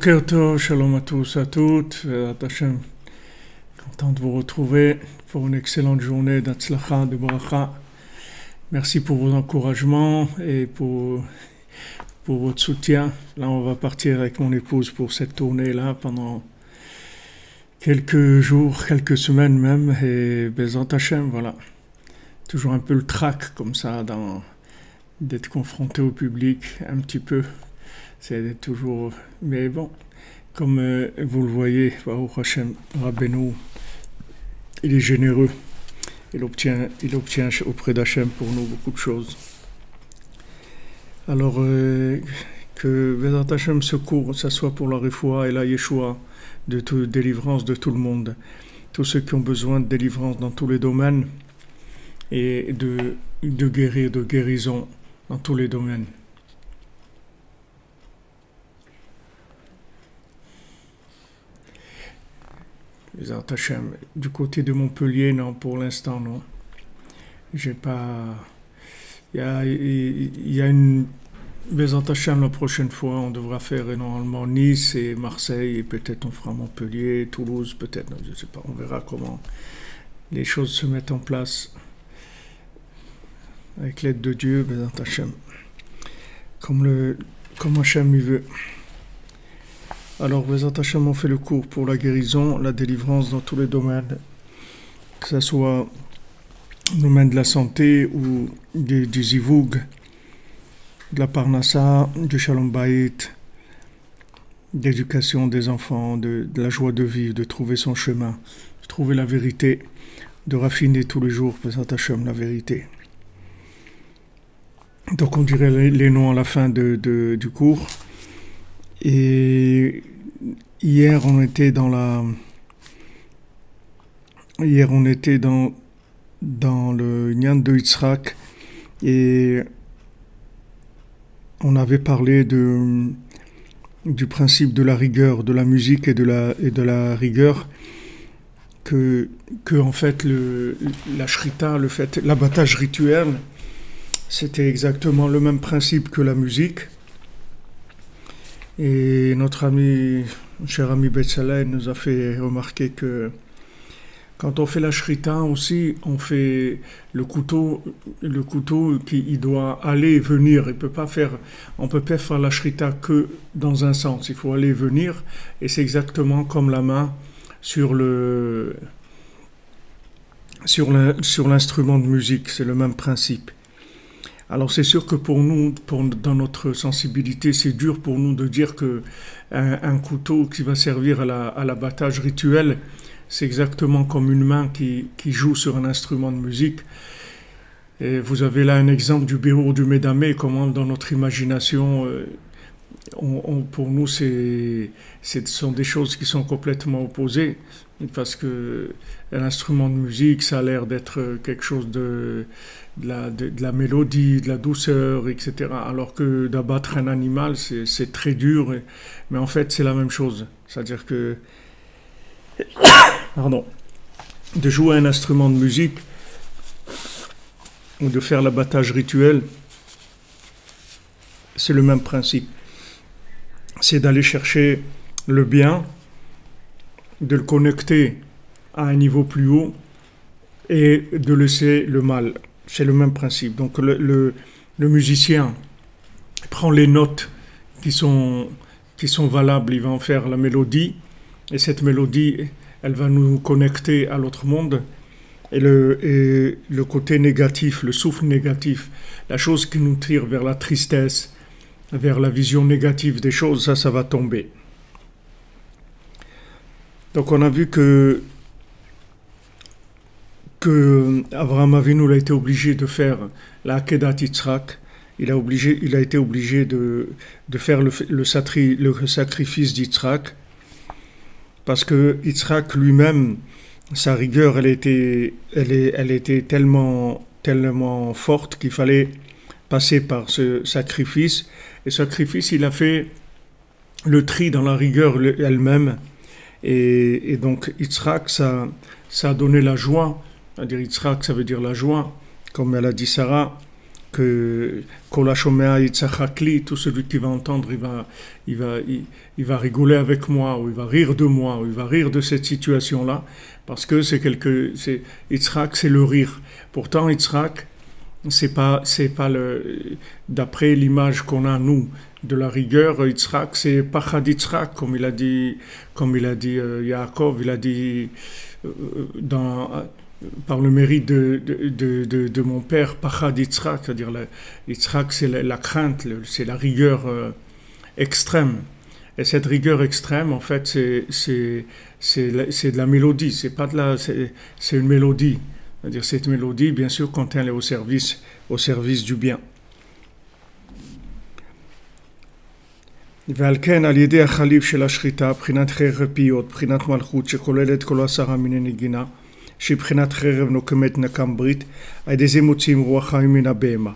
Boker Tov, shalom à tous, à toutes, Hashem, content de vous retrouver pour une excellente journée d'Atzlacha, de Bracha. Merci pour vos encouragements et pour votre soutien. Là, on va partir avec mon épouse pour cette tournée-là pendant quelques jours, quelques semaines même, et Bezant Hashem, voilà. Toujours un peu le trac comme ça, d'être confronté au public un petit peu. C'est toujours... Mais bon, comme vous le voyez, Baruch Hashem, Rabbeinu, il est généreux. Il obtient auprès d'Hachem pour nous beaucoup de choses. Alors, que Bezat Hashem secours, ça soit pour la Refoua et la Yeshua, de délivrance de tout le monde. Tous ceux qui ont besoin de délivrance dans tous les domaines et de guérison dans tous les domaines. Bezat Hashem. Du côté de Montpellier, non, pour l'instant, non. J'ai pas... Il y a une... Bezat Hashem, la prochaine fois, on devra faire normalement Nice et Marseille, et peut-être on fera Montpellier, Toulouse, peut-être, je ne sais pas, on verra comment les choses se mettent en place. Avec l'aide de Dieu, Bezat Hashem. Comme Hashem y veut. Alors, Bezat Hashem, on fait le cours pour la guérison, la délivrance dans tous les domaines, que ce soit le domaine de la santé ou du zivug, de la parnassa, du shalom bayit, d'éducation des enfants, de la joie de vivre, de trouver son chemin, de trouver la vérité, de raffiner tous les jours, Bezat Hashem, la vérité. Donc, on dirait les noms à la fin du cours. Et hier on était dans le Nyan de Yitzhak et on avait parlé du principe de la rigueur, de la musique et de la rigueur, que en fait la shrita, l'abattage rituel, c'était exactement le même principe que la musique. Et notre cher ami Betzalel nous a fait remarquer que quand on fait la shrita aussi, on fait le couteau il doit aller et venir. On peut pas faire la shrita que dans un sens. Il faut aller et venir, et c'est exactement comme la main sur l'instrument de musique. C'est le même principe. Alors c'est sûr que pour nous, dans notre sensibilité, c'est dur pour nous de dire que un couteau qui va servir à l'abattage rituel, c'est exactement comme une main qui joue sur un instrument de musique. Et vous avez là un exemple du Birour du Médamé, comment dans notre imagination, pour nous, ce sont des choses qui sont complètement opposées, parce que l'instrument de musique, ça a l'air d'être quelque chose de la mélodie, de la douceur, etc. Alors que d'abattre un animal, c'est très dur, mais en fait, c'est la même chose. C'est-à-dire que, de jouer un instrument de musique, ou de faire l'abattage rituel, c'est le même principe. C'est d'aller chercher le bien, de le connecter à un niveau plus haut et de laisser le mal. C'est le même principe. Donc le musicien prend les notes qui sont valables, il va en faire la mélodie, et cette mélodie, elle va nous connecter à l'autre monde. Et le côté négatif, le souffle négatif, la chose qui nous tire vers la tristesse, vers la vision négative des choses, ça va tomber. Donc on a vu que Avraham Avinu a été obligé de faire la Akedat Yitzhak. Il a été obligé de faire le sacrifice d'Yitzhak, parce que Yitzhak lui-même, sa rigueur, elle était tellement forte qu'il fallait passer par ce sacrifice. Et sacrifice, il a fait le tri dans la rigueur elle-même. Et donc Yitzhak, ça a donné la joie. C'est-à-dire Yitzhak, ça veut dire la joie, comme elle a dit Sarah. que Kol hashomea yitzchak li, tout celui qui va entendre, il va rigoler avec moi, ou il va rire de moi, ou il va rire de cette situation-là, parce que Yitzhak, c'est le rire. Pourtant, Yitzhak, c'est pas d'après l'image qu'on a, nous, de la rigueur, Yitzhak, c'est Pachad Yitzhak, comme il a dit Yaakov, il a dit par le mérite de mon père, Pachad Yitzhak, c'est-à-dire Yitzhak, c'est la crainte, c'est la rigueur extrême. Et cette rigueur extrême, en fait, c'est de la mélodie, c'est une mélodie. C'est-à-dire cette mélodie, bien sûr, quand elle est au service du bien. ועל כן על ידי החליף של השחיטה, בחינת חרב פיות, בחינת מלכות שכוללת כל 10 מיני נגינה, שהיא בחינת חרב נוקמת נקם ברית, על ידי זה מוציאים רוח חיים מן הבהמה.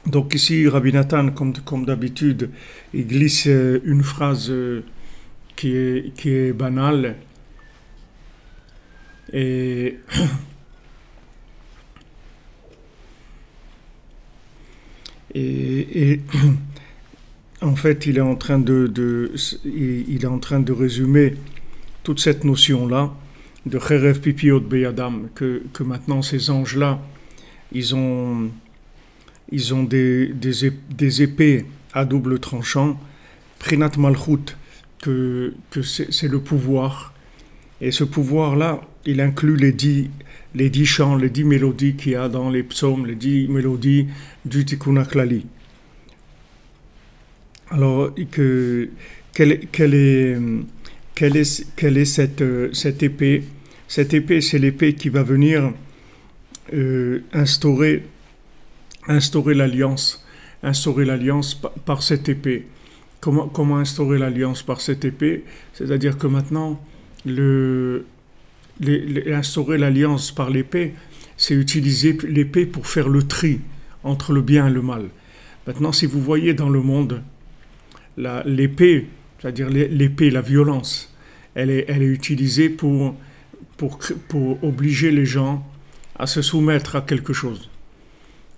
Donc ici, Rabbi Nathan, comme d'habitude, il glisse une phrase qui est banale et en fait, il est en train de résumer toute cette notion-là de Cherev Pipiot Beyadam, que maintenant ces anges-là, ils ont des épées à double tranchant, Prinat Malchut, que c'est le pouvoir, et ce pouvoir-là, il inclut les 10 chants, les 10 mélodies qu'il y a dans les psaumes, les 10 mélodies du Tikkun HaKlali. Alors, quelle est cette épée? Cette épée, c'est l'épée qui va venir instaurer l'alliance par cette épée. Comment instaurer l'alliance par cette épée? C'est-à-dire que maintenant, instaurer l'alliance par l'épée, c'est utiliser l'épée pour faire le tri entre le bien et le mal. Maintenant, si vous voyez dans le monde, l'épée, c'est-à-dire l'épée, la violence, elle est utilisée pour obliger les gens à se soumettre à quelque chose.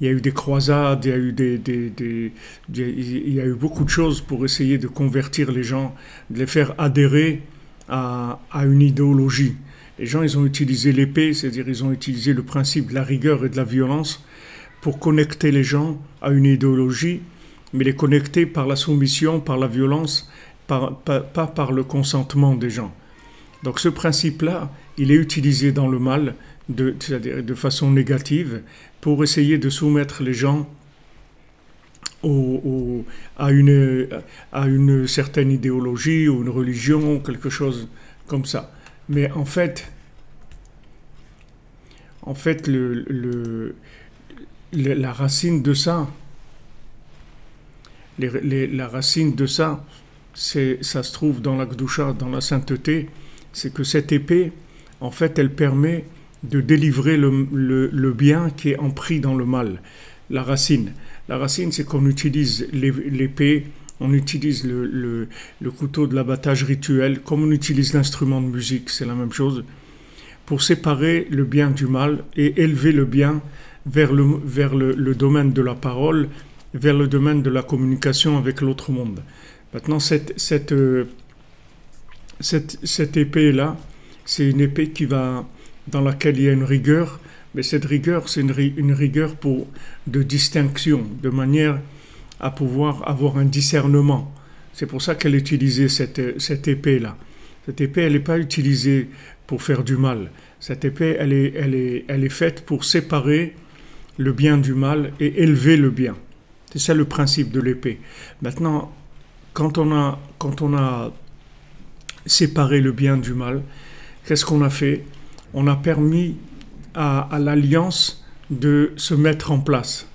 Il y a eu des croisades, il y a eu beaucoup de choses pour essayer de convertir les gens, de les faire adhérer à une idéologie. Les gens, ils ont utilisé l'épée, c'est-à-dire ils ont utilisé le principe de la rigueur et de la violence pour connecter les gens à une idéologie, mais les connecter par la soumission, par la violence, pas par le consentement des gens. Donc ce principe-là, il est utilisé dans le mal, c'est-à-dire de façon négative, pour essayer de soumettre les gens à une certaine idéologie ou une religion, quelque chose comme ça. Mais en fait la racine de ça, la racine de ça, ça se trouve dans la Kedusha, dans la sainteté, c'est que cette épée, en fait, elle permet de délivrer le bien qui est empris dans le mal. La racine, c'est qu'on utilise l'épée, on utilise le couteau de l'abattage rituel, comme on utilise l'instrument de musique, c'est la même chose, pour séparer le bien du mal et élever le bien vers le domaine de la parole, vers le domaine de la communication avec l'autre monde. Maintenant, cette épée-là, c'est une épée dans laquelle il y a une rigueur, mais cette rigueur, c'est une rigueur de distinction, de manière à pouvoir avoir un discernement. C'est pour ça qu'elle utilisait cette épée-là. Cette épée, elle n'est pas utilisée pour faire du mal. Cette épée, elle est faite pour séparer le bien du mal et élever le bien. C'est ça le principe de l'épée. Maintenant, quand on a séparé le bien du mal, qu'est-ce qu'on a fait? On a permis à l'alliance de se mettre en place.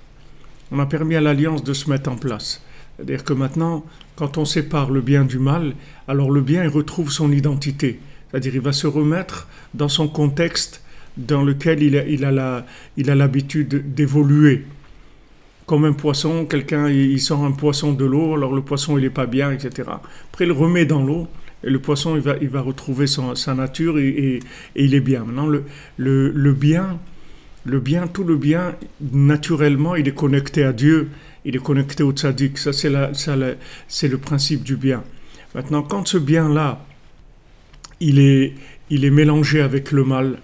On a permis à l'alliance de se mettre en place. C'est-à-dire que maintenant, quand on sépare le bien du mal, alors le bien, il retrouve son identité. C'est-à-dire il va se remettre dans son contexte dans lequel il a l'habitude d'évoluer. Comme un poisson, quelqu'un il sort un poisson de l'eau, alors le poisson il n'est pas bien, etc. Après il le remet dans l'eau, et le poisson il va retrouver sa nature et il est bien. Maintenant le Le bien, tout le bien, naturellement, il est connecté à Dieu, il est connecté au tzaddik. Ça, c'est le principe du bien. Maintenant, quand ce bien-là, il est mélangé avec le mal,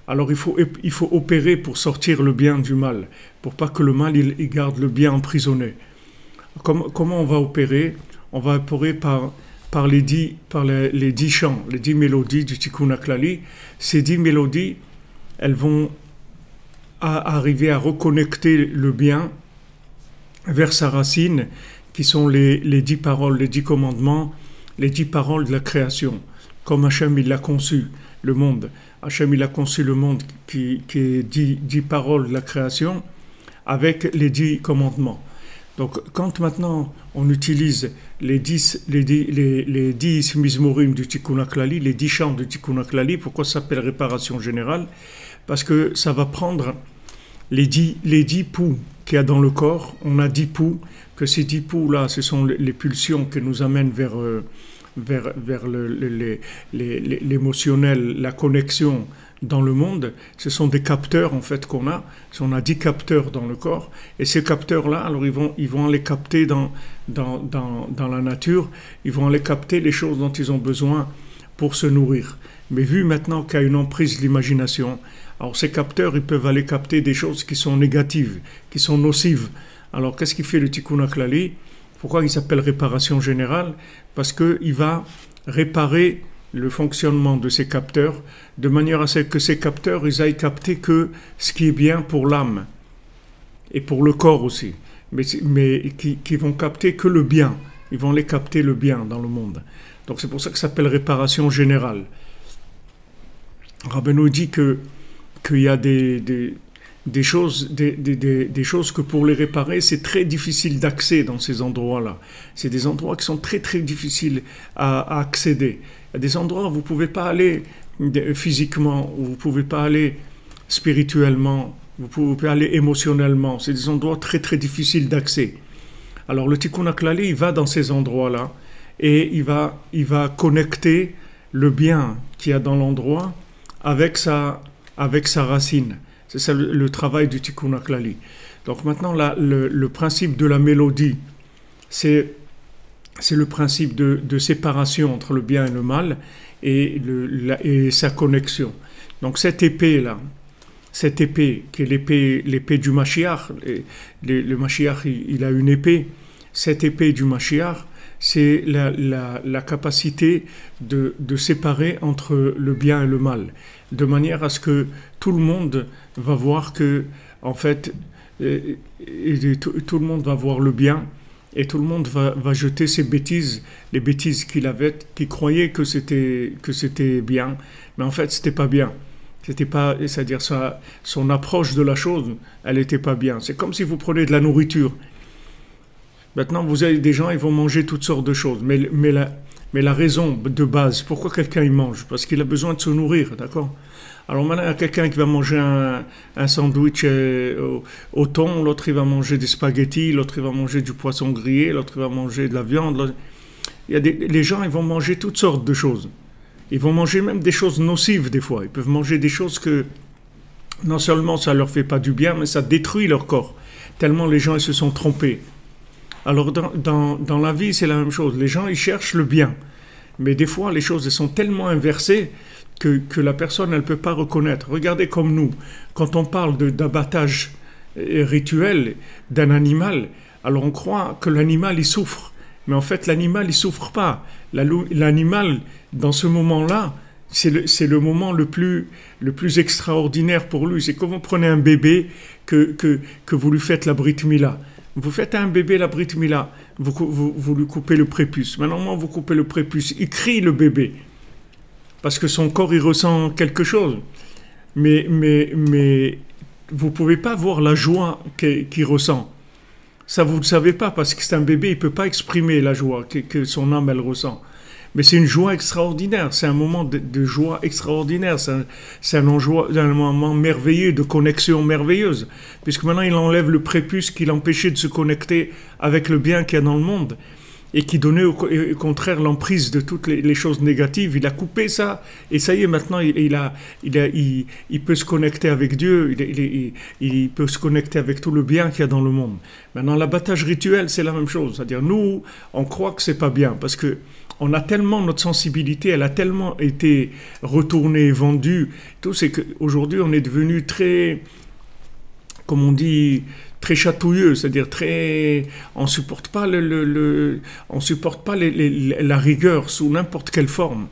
alors il faut opérer pour sortir le bien du mal, pour pas que le mal il garde le bien emprisonné. Comment on va opérer? On va opérer par les 10 chants, les 10 mélodies du Tikkun HaKlali. Ces 10 mélodies, elles vont arriver à reconnecter le bien vers sa racine, qui sont les 10 paroles, les 10 commandements, les 10 paroles de la création. Comme Hachem il l'a conçu, le monde. Hachem il a conçu le monde qui est 10 paroles de la création avec les 10 commandements. Donc quand maintenant on utilise les 10 mizmorim du Tikkun HaKlali, les 10 chants du Tikkun HaKlali, pourquoi ça s'appelle réparation générale? Parce que ça va prendre les 10 poux qu'il y a dans le corps. On a 10 poux, que ces 10 poux là, ce sont les pulsions qui nous amènent vers l'émotionnel, la connexion dans le monde. Ce sont des capteurs en fait qu'on a. On a 10 capteurs dans le corps, et ces capteurs-là, alors ils vont les capter dans la nature, ils vont aller capter les choses dont ils ont besoin pour se nourrir. Mais vu maintenant qu'il y a une emprise de l'imagination, alors ces capteurs, ils peuvent aller capter des choses qui sont négatives, qui sont nocives. Alors qu'est-ce qui fait le Tikkun HaKlali? Pourquoi il s'appelle réparation générale? Parce qu'il va réparer le fonctionnement de ces capteurs de manière à ce que ces capteurs ils aillent capter que ce qui est bien pour l'âme et pour le corps aussi, mais qui vont capter que le bien. Ils vont les capter le bien dans le monde. Donc c'est pour ça que ça s'appelle réparation générale. Rabbeinu dit qu'il y a des choses que pour les réparer, c'est très difficile d'accès dans ces endroits-là. C'est des endroits qui sont très très difficiles à accéder. Il y a des endroits où vous ne pouvez pas aller physiquement, où vous ne pouvez pas aller spirituellement, vous pouvez pas aller émotionnellement. C'est des endroits très très difficiles d'accès. Alors le Tikkun HaKlali, il va dans ces endroits-là et il va connecter le bien qu'il y a dans l'endroit avec sa racine. C'est ça le travail du Tikkun HaKlali. Donc maintenant, le principe de la mélodie, c'est le principe de séparation entre le bien et le mal et sa connexion. Donc cette épée-là, qui est l'épée du Mashiach, le Mashiach il a une épée, cette épée du Mashiach, c'est la capacité de séparer entre le bien et le mal, de manière à ce que tout le monde va voir que, en fait, tout le monde va voir le bien, et tout le monde va jeter ses bêtises, les bêtises qu'il avait, qu'il croyait que c'était bien, mais en fait, c'était pas bien. C'était pas, c'est-à-dire son approche de la chose, elle n'était pas bien. C'est comme si vous prenez de la nourriture. Maintenant, vous avez des gens, ils vont manger toutes sortes de choses, mais la raison de base, pourquoi quelqu'un il mange? Parce qu'il a besoin de se nourrir, d'accord? Alors maintenant, il y a quelqu'un qui va manger un sandwich au thon, l'autre il va manger des spaghettis, l'autre il va manger du poisson grillé, l'autre il va manger de la viande. Les gens, ils vont manger toutes sortes de choses. Ils vont manger même des choses nocives des fois. Ils peuvent manger des choses que non seulement ça ne leur fait pas du bien, mais ça détruit leur corps. Tellement les gens ils se sont trompés. Alors dans la vie, c'est la même chose. Les gens, ils cherchent le bien. Mais des fois, les choses elles sont tellement inversées que la personne, elle ne peut pas reconnaître. Regardez comme nous, quand on parle d'abattage rituel d'un animal, alors on croit que l'animal, il souffre. Mais en fait, l'animal, il ne souffre pas. L'animal, dans ce moment-là, c'est le moment le plus extraordinaire pour lui. C'est quand vous prenez un bébé que vous lui faites la brit mila. Vous faites à un bébé la brit mila, vous lui coupez le prépuce. Maintenant, vous coupez le prépuce, il crie le bébé, parce que son corps, il ressent quelque chose. Mais vous ne pouvez pas voir la joie qu'il ressent. Ça, vous ne le savez pas, parce que c'est un bébé, il ne peut pas exprimer la joie que son âme, elle ressent. Mais c'est une joie extraordinaire, c'est un moment de joie extraordinaire, c'est un moment merveilleux, de connexion merveilleuse, puisque maintenant il enlève le prépuce qui l'empêchait de se connecter avec le bien qu'il y a dans le monde. et qui donnait au contraire l'emprise de toutes les choses négatives. Il a coupé ça, et ça y est, maintenant, il peut se connecter avec Dieu, il peut se connecter avec tout le bien qu'il y a dans le monde. Maintenant, l'abattage rituel, c'est la même chose. C'est-à-dire, nous, on croit que c'est pas bien, parce que on a tellement, notre sensibilité, elle a tellement été retournée, vendue, tout, c'est qu'aujourd'hui, on est devenu très, comme on dit, très chatouilleux, c'est-à-dire très, on supporte pas on supporte pas la rigueur sous n'importe quelle forme.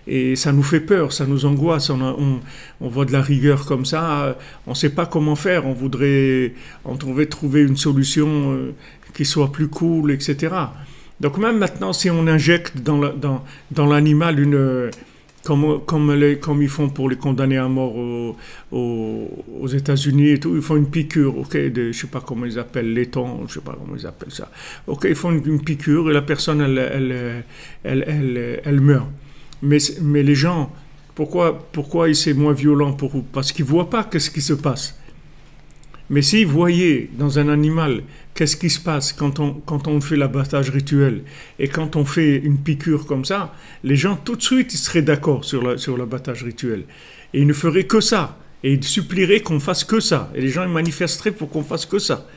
Et ça nous fait peur, ça nous angoisse. On voit de la rigueur comme ça, on ne sait pas comment faire. On voudrait trouver une solution qui soit plus cool, etc. Donc même maintenant, si on injecte dans l'animal comme ils font pour les condamnés à mort aux États-Unis et tout, ils font une piqûre, ok, je sais pas comment ils appellent, laiton, je sais pas comment ils appellent ça. Ok, ils font une piqûre et la personne, elle meurt. Mais les gens, pourquoi c'est moins violent pour eux? Parce qu'ils voient pas qu'est-ce qui se passe. Mais s'ils voyaient dans un animal qu'est-ce qui se passe quand on fait l'abattage rituel et quand on fait une piqûre comme ça, les gens tout de suite ils seraient d'accord sur l'abattage rituel. Et ils ne feraient que ça. Et ils supplieraient qu'on fasse que ça. Et les gens ils manifesteraient pour qu'on fasse que ça.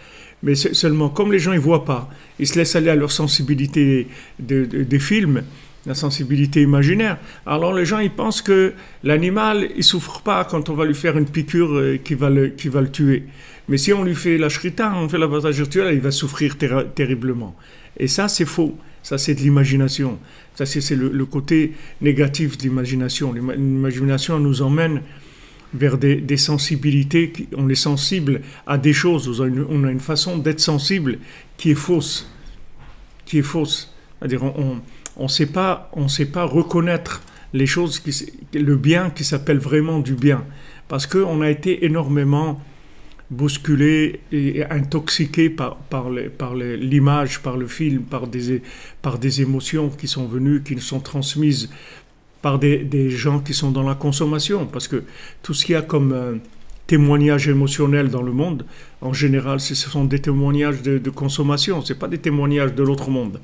Mais seulement, comme les gens ne voient pas, ils se laissent aller à leur sensibilité des films, la sensibilité imaginaire. Alors les gens ils pensent que l'animal il souffre pas quand on va lui faire une piqûre qui va le tuer. Mais si on lui fait la shrita, on fait l'abattage rituel, il va souffrir terriblement. Et ça c'est faux. Ça c'est de l'imagination. Ça c'est le côté négatif de l'imagination. L'imagination nous emmène vers des sensibilités. On est sensible à des choses. On a une façon d'être sensible qui est fausse. C'est-à-dire on ne sait pas reconnaître les choses, le bien qui s'appelle vraiment du bien. Parce qu'on a été énormément bousculé et intoxiqué par l'image, par le film, par des émotions qui sont venues, qui nous sont transmises par des gens qui sont dans la consommation. Parce que tout ce qu'il y a comme témoignages émotionnels dans le monde, en général, ce sont des témoignages de consommation, ce n'est pas des témoignages de l'autre monde.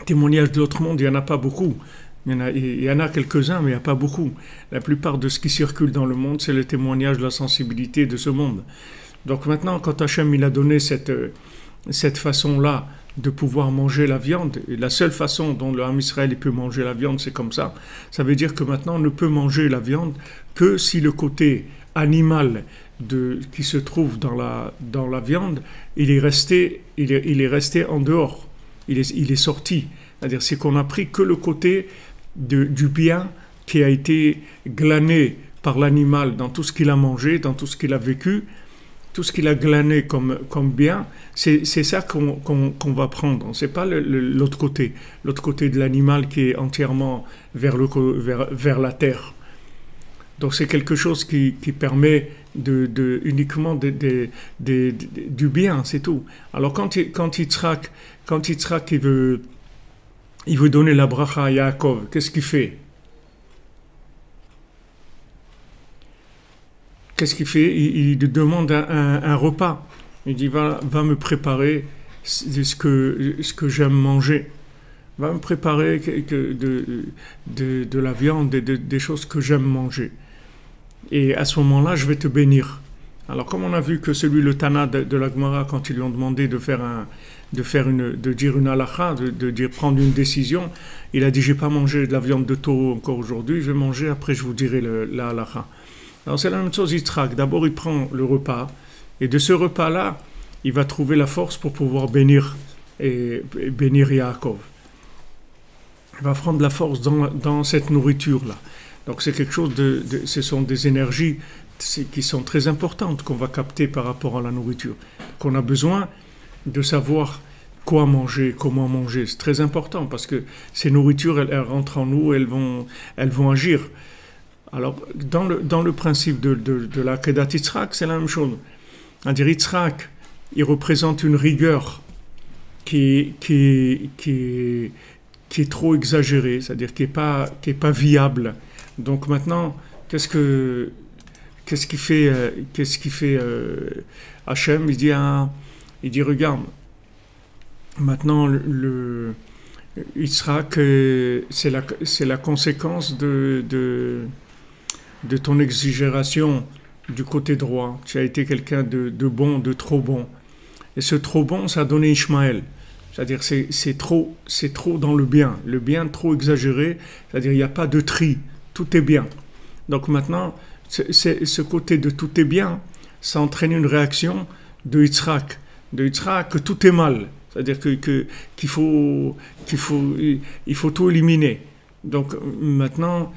Témoignages de l'autre monde, il n'y en a pas beaucoup. Il y en a quelques-uns, mais il n'y a pas beaucoup. La plupart de ce qui circule dans le monde, c'est le témoignage de la sensibilité de ce monde. Donc maintenant, quand Hachem il a donné cette façon-là de pouvoir manger la viande, et la seule façon dont le Ham Israël peut manger la viande, c'est comme ça. Ça veut dire que maintenant, on ne peut manger la viande que si le côté animal qui se trouve dans la viande, il est resté en dehors. Il est sorti. C'est-à-dire c'est qu'on n'a pris que le côté du bien qui a été glané par l'animal dans tout ce qu'il a mangé, dans tout ce qu'il a vécu, tout ce qu'il a glané comme bien, c'est ça qu'on va prendre. C'est pas l'autre côté de l'animal qui est entièrement vers la terre. Donc c'est quelque chose qui permet uniquement du bien, c'est tout. Alors quand Yitzhak il veut donner la bracha à Yaakov, qu'est-ce qu'il fait? Il demande un repas. Il dit va me préparer ce que j'aime manger. Va me préparer de la viande et des choses que j'aime manger. Et à ce moment-là, je vais te bénir. Alors, comme on a vu que le Tana de la Gemara, quand ils lui ont demandé de dire une halakha, prendre une décision, il a dit j'ai pas mangé de la viande de taureau encore aujourd'hui, je vais manger, après je vous dirai la halakha. Alors c'est la même chose, Yitzhak. D'abord il prend le repas, et de ce repas-là, il va trouver la force pour pouvoir bénir Yaakov. Il va prendre la force dans cette nourriture-là. Donc c'est quelque chose ce sont des énergies qui sont très importantes qu'on va capter par rapport à la nourriture. Qu'on a besoin de savoir quoi manger, comment manger. C'est très important parce que ces nourritures, elles rentrent en nous, elles vont agir. Alors, dans le principe de la Kedat Yitzhak, c'est la même chose. C'est-à-dire, Yitzhak, il représente une rigueur qui est trop exagérée, c'est-à-dire qui est pas viable. Donc maintenant, qu'est-ce qu'il fait Hachem? Il dit regarde, Maintenant, Yitzhak, c'est la conséquence de ton exagération du côté droit. Tu as été quelqu'un de bon, de trop bon. Et ce trop bon, ça a donné Ishmaël. C'est-à-dire c'est trop dans le bien trop exagéré, c'est-à-dire il n'y a pas de tri, tout est bien. Donc maintenant, ce côté de tout est bien, ça entraîne une réaction de Yitzhak que tout est mal, c'est-à-dire il faut tout éliminer. Donc maintenant,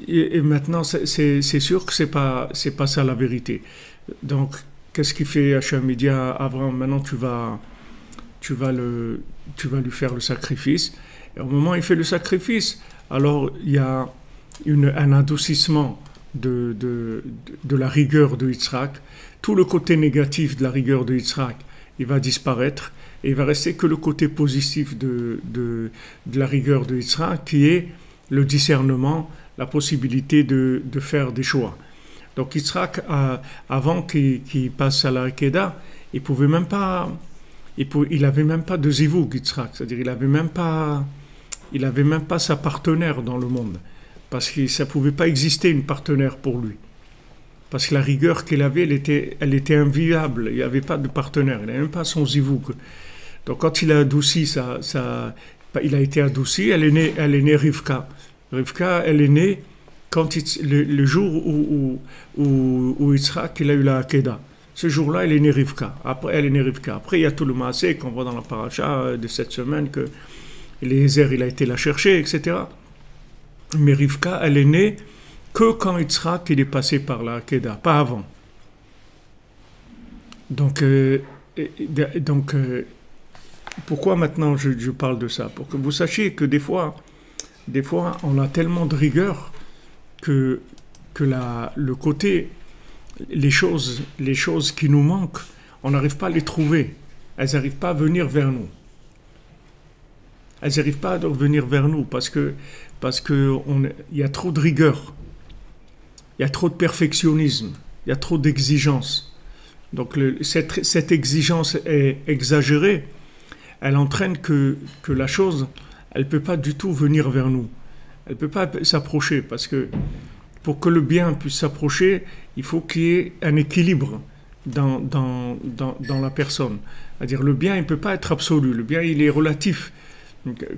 c'est sûr que c'est pas ça la vérité. Donc qu'est-ce qu'il fait Hachem? Il dit à Abraham, maintenant tu vas lui faire le sacrifice. Et au moment où il fait le sacrifice, alors il y a un adoucissement de la rigueur de Yitzhak. Tout le côté négatif de la rigueur de Yitzhak, il va disparaître. Et il va rester que le côté positif de la rigueur de Yitzhak, qui est le discernement, la possibilité de faire des choix. Donc Yitzhak, avant qu'il passe à la Hakeda, il pouvait même pas... Il n'avait même pas de zivouk, Yitzhak, c'est-à-dire il avait même pas sa partenaire dans le monde, parce que ça ne pouvait pas exister une partenaire pour lui, parce que la rigueur qu'il avait, elle était inviable, il n'y avait pas de partenaire, il n'avait même pas son zivouk. Donc quand il a adouci il a été adouci, elle est née Rivka. Rivka, elle est née quand le jour où Yitzhak il a eu la Hakeda. Ce jour-là, elle est née Rivka. Après, il y a tout le maasé qu'on voit dans la paracha de cette semaine, que Eliezer, il a été la chercher, etc. Mais Rivka, elle est née que quand Yitzhak, il est passé par la Hakeda, pas avant. Donc, pourquoi maintenant je parle de ça? Pour que vous sachiez que des fois, on a tellement de rigueur que le côté... Les choses qui nous manquent, on n'arrive pas à les trouver. Elles n'arrivent pas à venir vers nous. Elles n'arrivent pas à venir vers nous parce que y a trop de rigueur, il y a trop de perfectionnisme, il y a trop d'exigence. Donc cette exigence est exagérée, elle entraîne que la chose, elle ne peut pas du tout venir vers nous. Elle ne peut pas s'approcher parce que pour que le bien puisse s'approcher, il faut qu'il y ait un équilibre dans la personne. C'est-à-dire le bien, il ne peut pas être absolu. Le bien, il est relatif.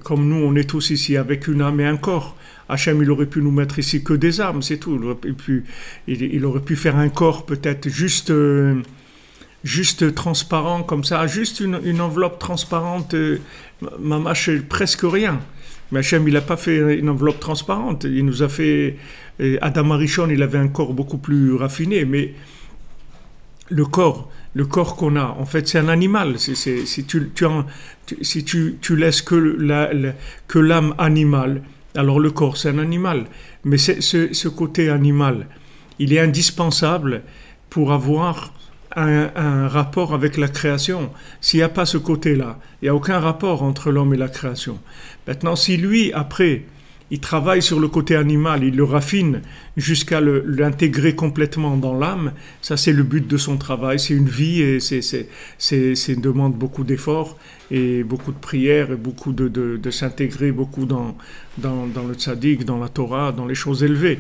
Comme nous, on est tous ici avec une âme et un corps. Hachem, il aurait pu nous mettre ici que des âmes, c'est tout. Il aurait pu faire un corps peut-être juste transparent comme ça, juste une enveloppe transparente, mamache, presque rien. Mais Hachem, il n'a pas fait une enveloppe transparente. Il nous a fait... Adam Arishon, il avait un corps beaucoup plus raffiné, mais le corps qu'on a, en fait, c'est un animal. Si tu laisses que l'âme animale, alors le corps, c'est un animal. Mais ce côté animal, il est indispensable pour avoir un rapport avec la création. S'il n'y a pas ce côté-là, il n'y a aucun rapport entre l'homme et la création. Maintenant, si lui, après, il travaille sur le côté animal, il le raffine jusqu'à l'intégrer complètement dans l'âme, ça c'est le but de son travail, c'est une vie et c'est une demande beaucoup d'efforts et beaucoup de prières et beaucoup de s'intégrer beaucoup dans le tzaddik, dans la Torah, dans les choses élevées.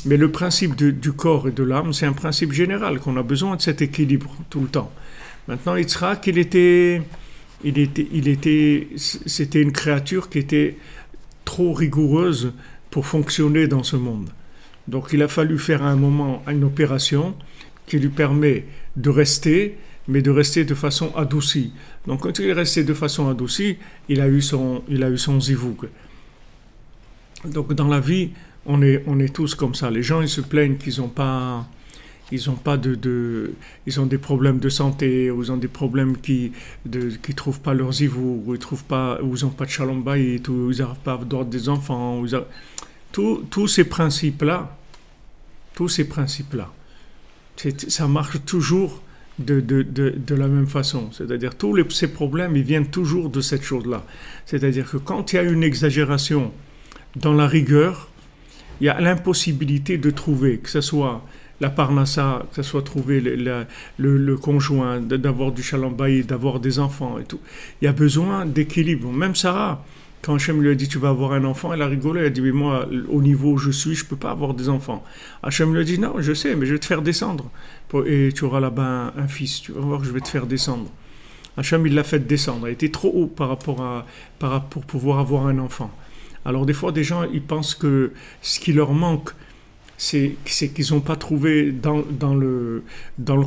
Mais le principe du corps et de l'âme, c'est un principe général, qu'on a besoin de cet équilibre tout le temps. Maintenant, Yitzhak, c'était une créature qui était trop rigoureuse pour fonctionner dans ce monde. Donc il a fallu faire à un moment une opération qui lui permet de rester, mais de rester de façon adoucie. Donc quand il est resté de façon adoucie, il a eu son zivouk. Donc dans la vie, on est tous comme ça. Les gens, ils se plaignent qu'ils n'ont pas... Ils ont des problèmes de santé, ou ils ont des problèmes qui trouvent pas leurs zivouk, ou ils ont pas de shalom bayit, ou ils n'arrivent pas à avoir des enfants. Tous ces principes-là, ça marche toujours de la même façon. C'est-à-dire ces problèmes, ils viennent toujours de cette chose-là. C'est-à-dire que quand il y a une exagération dans la rigueur, il y a l'impossibilité de trouver, que ce soit la parnassa, que ce soit trouver le conjoint, d'avoir du shalom bayit, d'avoir des enfants et tout. Il y a besoin d'équilibre. Même Sarah, quand Hachem lui a dit tu vas avoir un enfant, elle a rigolé, elle a dit mais moi au niveau où je suis, je peux pas avoir des enfants. Hachem lui a dit non, je sais, mais je vais te faire descendre et tu auras là-bas un fils. Tu vas voir que je vais te faire descendre. Hachem il l'a fait descendre, elle était trop haut pour pouvoir avoir un enfant. Alors des fois des gens ils pensent que ce qui leur manque c'est qu'ils n'ont pas trouvé dans le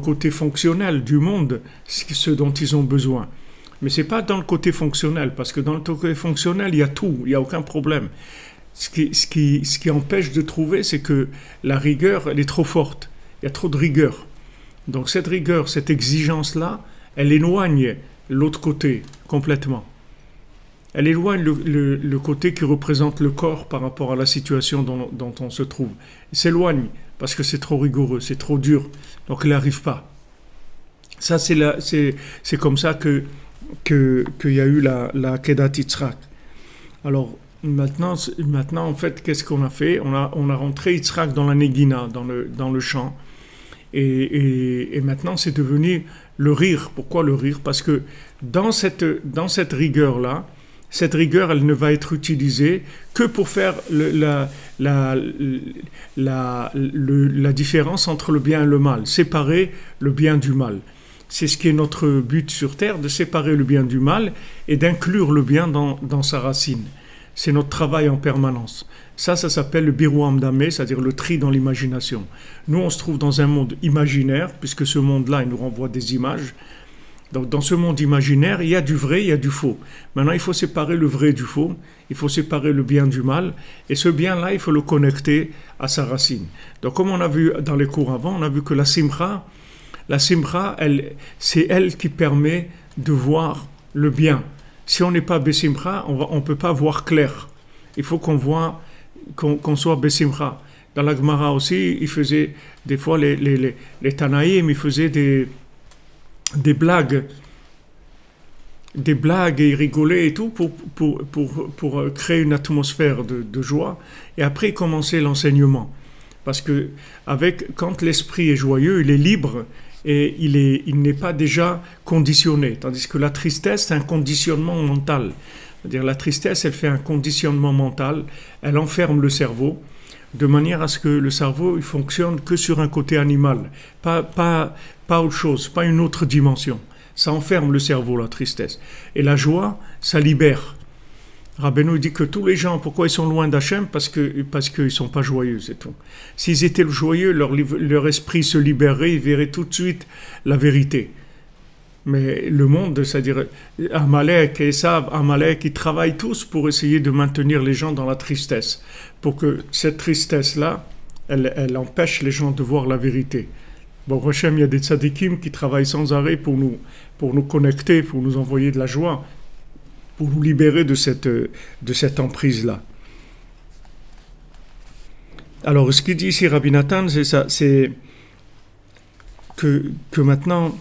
côté fonctionnel du monde ce dont ils ont besoin. Mais ce n'est pas dans le côté fonctionnel, parce que dans le côté fonctionnel, il y a tout, il n'y a aucun problème. Ce qui empêche de trouver, c'est que la rigueur, elle est trop forte. Il y a trop de rigueur. Donc cette rigueur, cette exigence-là, elle éloigne l'autre côté complètement. Elle éloigne le côté qui représente le corps par rapport à la situation dont on se trouve. Il s'éloigne parce que c'est trop rigoureux, c'est trop dur. Donc il n'arrive pas. Ça, c'est comme ça qu'il y a eu la Kedat Yitzhak. Alors maintenant en fait, qu'est-ce qu'on a fait? On a rentré Yitzhak dans la Negina, dans le chant, et maintenant c'est devenu le rire. Pourquoi le rire? Parce que dans cette rigueur-là, cette rigueur, elle ne va être utilisée que pour faire la différence entre le bien et le mal, séparer le bien du mal. C'est ce qui est notre but sur Terre, de séparer le bien du mal et d'inclure le bien dans sa racine. C'est notre travail en permanence. Ça s'appelle le Birou Hamdameh, c'est-à-dire le tri dans l'imagination. Nous, on se trouve dans un monde imaginaire, puisque ce monde-là, il nous renvoie des images. Donc, dans ce monde imaginaire, il y a du vrai, il y a du faux. Maintenant, il faut séparer le vrai du faux, il faut séparer le bien du mal, et ce bien-là, il faut le connecter à sa racine. Donc, comme on a vu dans les cours avant, on a vu que la simcha, c'est elle qui permet de voir le bien. Si on n'est pas besimcha, on ne peut pas voir clair. Il faut qu'on soit besimcha. Dans la Gemara aussi, ils faisaient des fois les Tanaïm, ils faisaient des blagues et ils rigolaient et tout pour créer une atmosphère de joie. Et après, ils commençaient l'enseignement. Parce que quand l'esprit est joyeux, il est libre et il n'est pas déjà conditionné. Tandis que la tristesse, c'est un conditionnement mental. C'est-à-dire la tristesse, elle fait un conditionnement mental, elle enferme le cerveau, de manière à ce que le cerveau il fonctionne que sur un côté animal, pas autre chose, pas une autre dimension. Ça enferme le cerveau, la tristesse. Et la joie, ça libère. Rabbeinu dit que tous les gens, pourquoi ils sont loin d'Hachem? Parce qu'ils ne sont pas joyeux, c'est tout. S'ils étaient joyeux, leur esprit se libérerait, ils verraient tout de suite la vérité. Mais le monde, c'est-à-dire Amalek et Esav, Amalek, ils travaillent tous pour essayer de maintenir les gens dans la tristesse, pour que cette tristesse-là, elle empêche les gens de voir la vérité. Bon, Hachem, il y a des tzadikim qui travaillent sans arrêt pour nous connecter, pour nous envoyer de la joie, pour nous libérer de cette emprise-là. Alors, ce qu'il dit ici Rabbi Nathan, c'est ça, c'est que maintenant,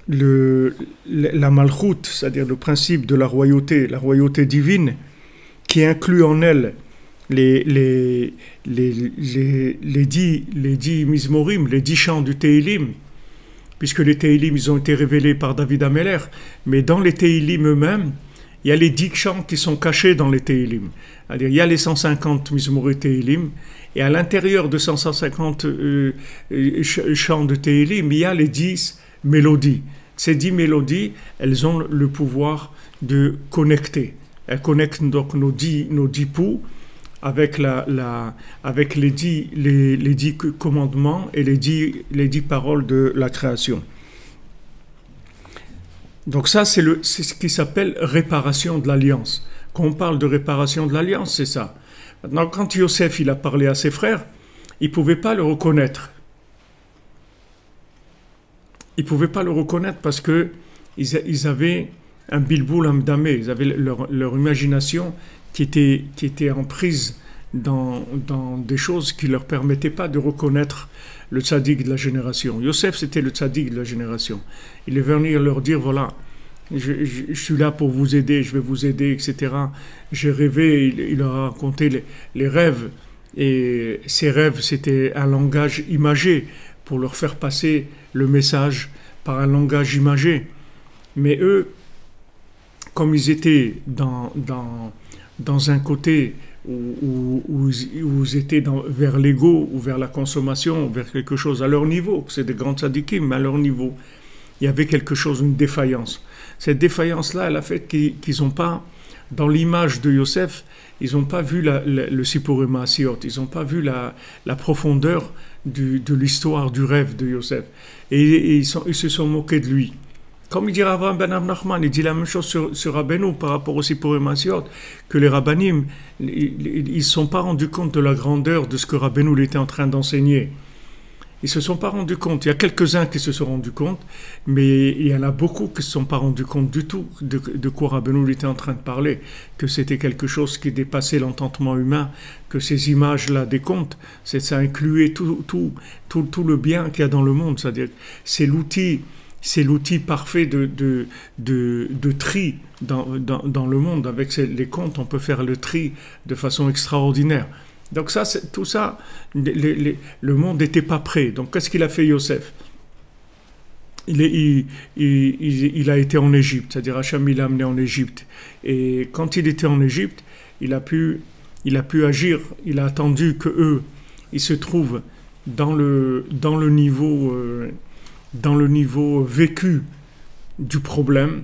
la malchoute, c'est-à-dire le principe de la royauté divine, qui inclut en elle les 10 mizmorim, les 10 chants du Teilim, puisque les Teilim, ils ont été révélés par David Ameller, mais dans les Teilim eux-mêmes, il y a les 10 chants qui sont cachés dans les Teilim. C'est-à-dire, il y a les 150 mizmorim Teilim, et à l'intérieur de 150 chants de Teilim, il y a les 10 mélodies. Ces 10 mélodies, elles ont le pouvoir de connecter. Elles connectent donc nos 10 poux avec les 10 commandements et les 10 paroles de la création. Donc ça, c'est ce qui s'appelle réparation de l'alliance. Quand on parle de réparation de l'alliance, c'est ça. Maintenant, quand Yosef il a parlé à ses frères, ils ne pouvaient pas le reconnaître. Ils ne pouvaient pas le reconnaître parce qu'ils avaient un bilboul hamdameh, ils avaient leur imagination qui était en prise dans des choses qui ne leur permettaient pas de reconnaître le tzaddik de la génération. Yosef, c'était le tzaddik de la génération. Il est venu leur dire, voilà, je suis là pour vous aider, je vais vous aider, etc. J'ai rêvé, il leur a raconté les rêves Et ces rêves, c'était un langage imagé pour leur faire passer le message par un langage imagé. Mais eux, comme ils étaient dans un côté où ils étaient vers l'ego ou vers la consommation, vers quelque chose à leur niveau, c'est des grands tzadikim, mais à leur niveau, il y avait quelque chose, une défaillance. Cette défaillance-là, elle a fait qu'ils n'ont pas, dans l'image de Yosef, ils n'ont pas vu le Sipurei Maasiot, ils n'ont pas vu la profondeur de l'histoire du rêve de Yosef. Et ils se sont moqués de lui. Comme il dit Avraham ben Nachman, il dit la même chose sur Rabbeinu par rapport au Sipurei Maasiot, que les rabbanim, ils ne se sont pas rendus compte de la grandeur de ce que Rabbeinu était en train d'enseigner. Ils ne se sont pas rendus compte. Il y a quelques-uns qui se sont rendus compte, mais il y en a beaucoup qui ne se sont pas rendus compte du tout de quoi Rabbeinu était en train de parler, que c'était quelque chose qui dépassait l'entendement humain, que ces images-là des contes, ça incluait tout le bien qu'il y a dans le monde. C'est-à-dire, c'est l'outil parfait de tri dans le monde. Avec les contes, on peut faire le tri de façon extraordinaire. Donc tout ça, le monde n'était pas prêt. Donc qu'est-ce qu'il a fait Yosef? Il a été en Égypte, c'est-à-dire Hacham l'a amené en Égypte. Et quand il était en Égypte, il a pu agir, il a attendu qu'eux, ils se trouvent dans le niveau vécu du problème,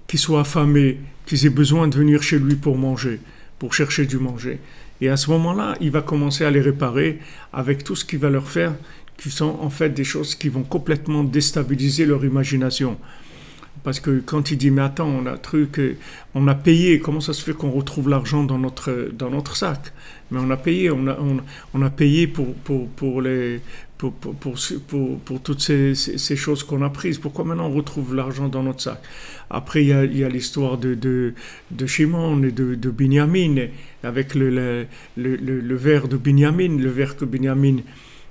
qu'ils soient affamés, qu'ils aient besoin de venir chez lui pour manger, pour chercher du manger. Et à ce moment-là, il va commencer à les réparer avec tout ce qu'il va leur faire, qui sont en fait des choses qui vont complètement déstabiliser leur imagination. Parce que quand il dit, mais attends, on a payé, comment ça se fait qu'on retrouve l'argent dans notre sac? Mais on a payé, on a payé pour toutes ces choses qu'on a prises. Pourquoi maintenant on retrouve l'argent dans notre sac? Après, il y a l'histoire de Shimon et de Binyamin, avec le verre de Binyamin, le verre que Binyamin,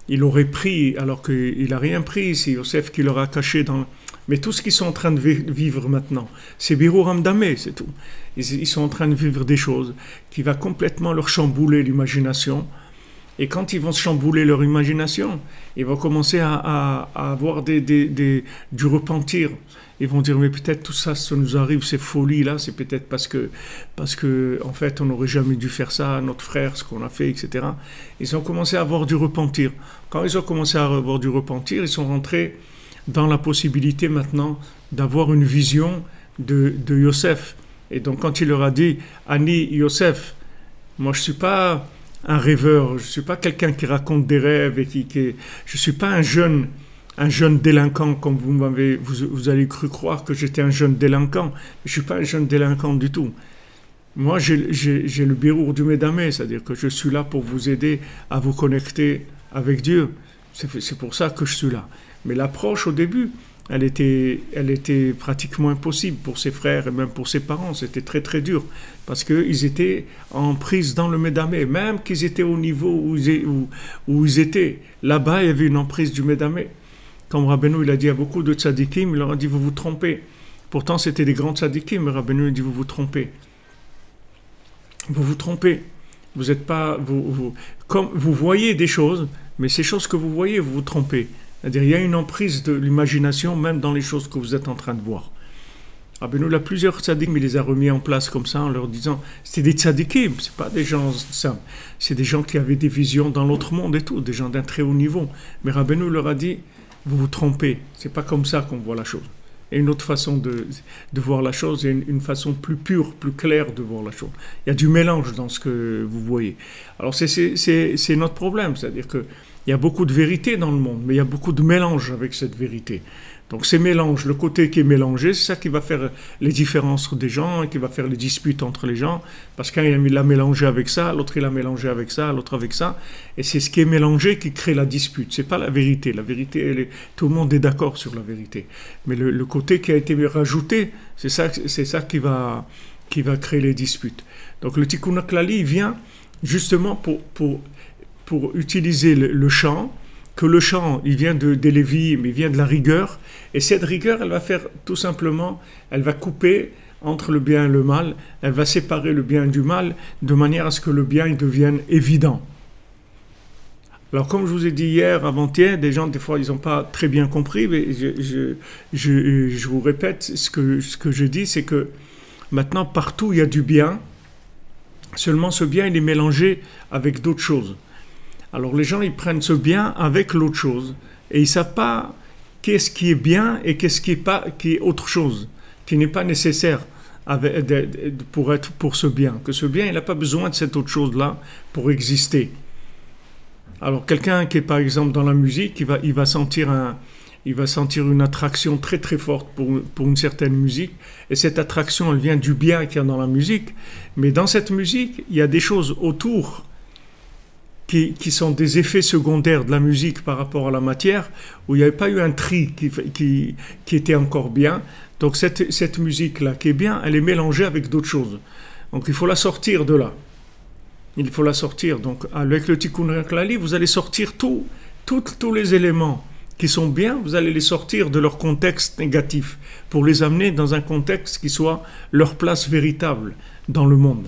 il aurait pris, alors qu'il n'a rien pris, c'est Yosef qui l'aura caché dans... Mais tout ce qu'ils sont en train de vivre maintenant, c'est Birur Hamdameh, c'est tout. Ils sont en train de vivre des choses qui vont complètement leur chambouler l'imagination. Et quand ils vont se chambouler leur imagination, ils vont commencer à avoir du repentir. Ils vont dire, mais peut-être tout ça, ça nous arrive, ces folies-là, c'est peut-être parce que en fait, on n'aurait jamais dû faire ça à notre frère, ce qu'on a fait, etc. Ils ont commencé à avoir du repentir. Quand ils ont commencé à avoir du repentir, ils sont rentrés dans la possibilité maintenant d'avoir une vision de Yosef. Et donc quand il leur a dit « Ani Yosef », moi je ne suis pas un rêveur, je ne suis pas quelqu'un qui raconte des rêves, je ne suis pas un jeune délinquant comme vous allez croire que j'étais un jeune délinquant. Je ne suis pas un jeune délinquant du tout. Moi j'ai le birour du Médamé, c'est-à-dire que je suis là pour vous aider à vous connecter avec Dieu. C'est pour ça que je suis là. Mais l'approche au début, elle était pratiquement impossible pour ses frères et même pour ses parents. C'était très très dur parce qu'ils étaient en prise dans le Médamé. Même qu'ils étaient au niveau où ils étaient, là-bas il y avait une emprise du Médamé. Comme Rabbeinu il a dit à beaucoup de tzadikim, il leur a dit vous vous trompez. Pourtant c'était des grands tzadikim, mais Rabbeinu il dit vous vous trompez. Vous vous trompez. Vous êtes pas, comme vous voyez des choses, mais ces choses que vous voyez, vous vous trompez. C'est-à-dire, il y a une emprise de l'imagination, même dans les choses que vous êtes en train de voir. Rabbeinu, il a plusieurs tzadikim, il les a remis en place comme ça, en leur disant, c'était des tzadikim, c'est pas des gens simples, c'est des gens qui avaient des visions dans l'autre monde et tout, des gens d'un très haut niveau. Mais Rabbeinu leur a dit, vous vous trompez, c'est pas comme ça qu'on voit la chose. Et une autre façon de voir la chose, et une façon plus pure, plus claire de voir la chose. Il y a du mélange dans ce que vous voyez. Alors c'est notre problème, c'est-à-dire que il y a beaucoup de vérité dans le monde, mais il y a beaucoup de mélange avec cette vérité. Donc ces mélanges, le côté qui est mélangé, c'est ça qui va faire les différences des gens, qui va faire les disputes entre les gens, parce qu'un il l'a mélangé avec ça, l'autre il l'a mélangé avec ça, l'autre avec ça, et c'est ce qui est mélangé qui crée la dispute. C'est pas la vérité. La vérité, tout le monde est d'accord sur la vérité, mais le côté qui a été rajouté, c'est ça qui va créer les disputes. Donc le Tikkun HaKlali vient justement pour utiliser le chant, que le chant, il vient des Lévi, mais il vient de la rigueur, et cette rigueur, elle va faire tout simplement, elle va couper entre le bien et le mal, elle va séparer le bien du mal, de manière à ce que le bien il devienne évident. Alors, comme je vous ai dit hier, avant-hier, des gens, des fois, ils n'ont pas très bien compris, mais je vous répète, ce que je dis, c'est que maintenant, partout, il y a du bien, seulement ce bien, il est mélangé avec d'autres choses. Alors, les gens, ils prennent ce bien avec l'autre chose, et ils ne savent pas qu'est-ce qui est bien et qu'est-ce qui est autre chose, qui n'est pas nécessaire pour ce bien. Que ce bien, il n'a pas besoin de cette autre chose-là pour exister. Alors, quelqu'un qui est par exemple dans la musique, il va sentir une attraction très très forte pour une certaine musique, et cette attraction, elle vient du bien qu'il y a dans la musique, mais dans cette musique, il y a des choses autour qui sont des effets secondaires de la musique par rapport à la matière, où il n'y avait pas eu un tri qui était encore bien. Donc cette musique-là qui est bien, elle est mélangée avec d'autres choses. Donc il faut la sortir de là. Il faut la sortir. Donc avec le Tikkun Klali, vous allez sortir tous les éléments qui sont bien, vous allez les sortir de leur contexte négatif pour les amener dans un contexte qui soit leur place véritable dans le monde.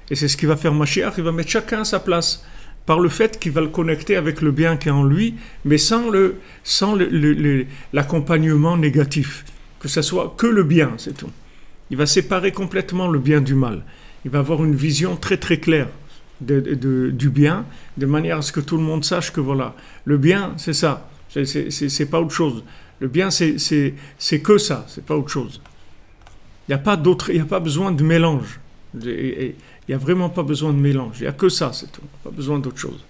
Et c'est ce qui va faire Mashiach, il va mettre chacun à sa place par le fait qu'il va le connecter avec le bien qui est en lui, mais sans l'accompagnement négatif. Que ce soit que le bien, c'est tout. Il va séparer complètement le bien du mal. Il va avoir une vision très très claire du bien, de manière à ce que tout le monde sache que voilà, le bien c'est ça, c'est pas autre chose. Le bien c'est que ça, c'est pas autre chose. Il n'y a pas besoin de mélange. Il n'y a vraiment pas besoin de mélange. Il n'y a que ça, c'est tout. Pas besoin d'autre chose.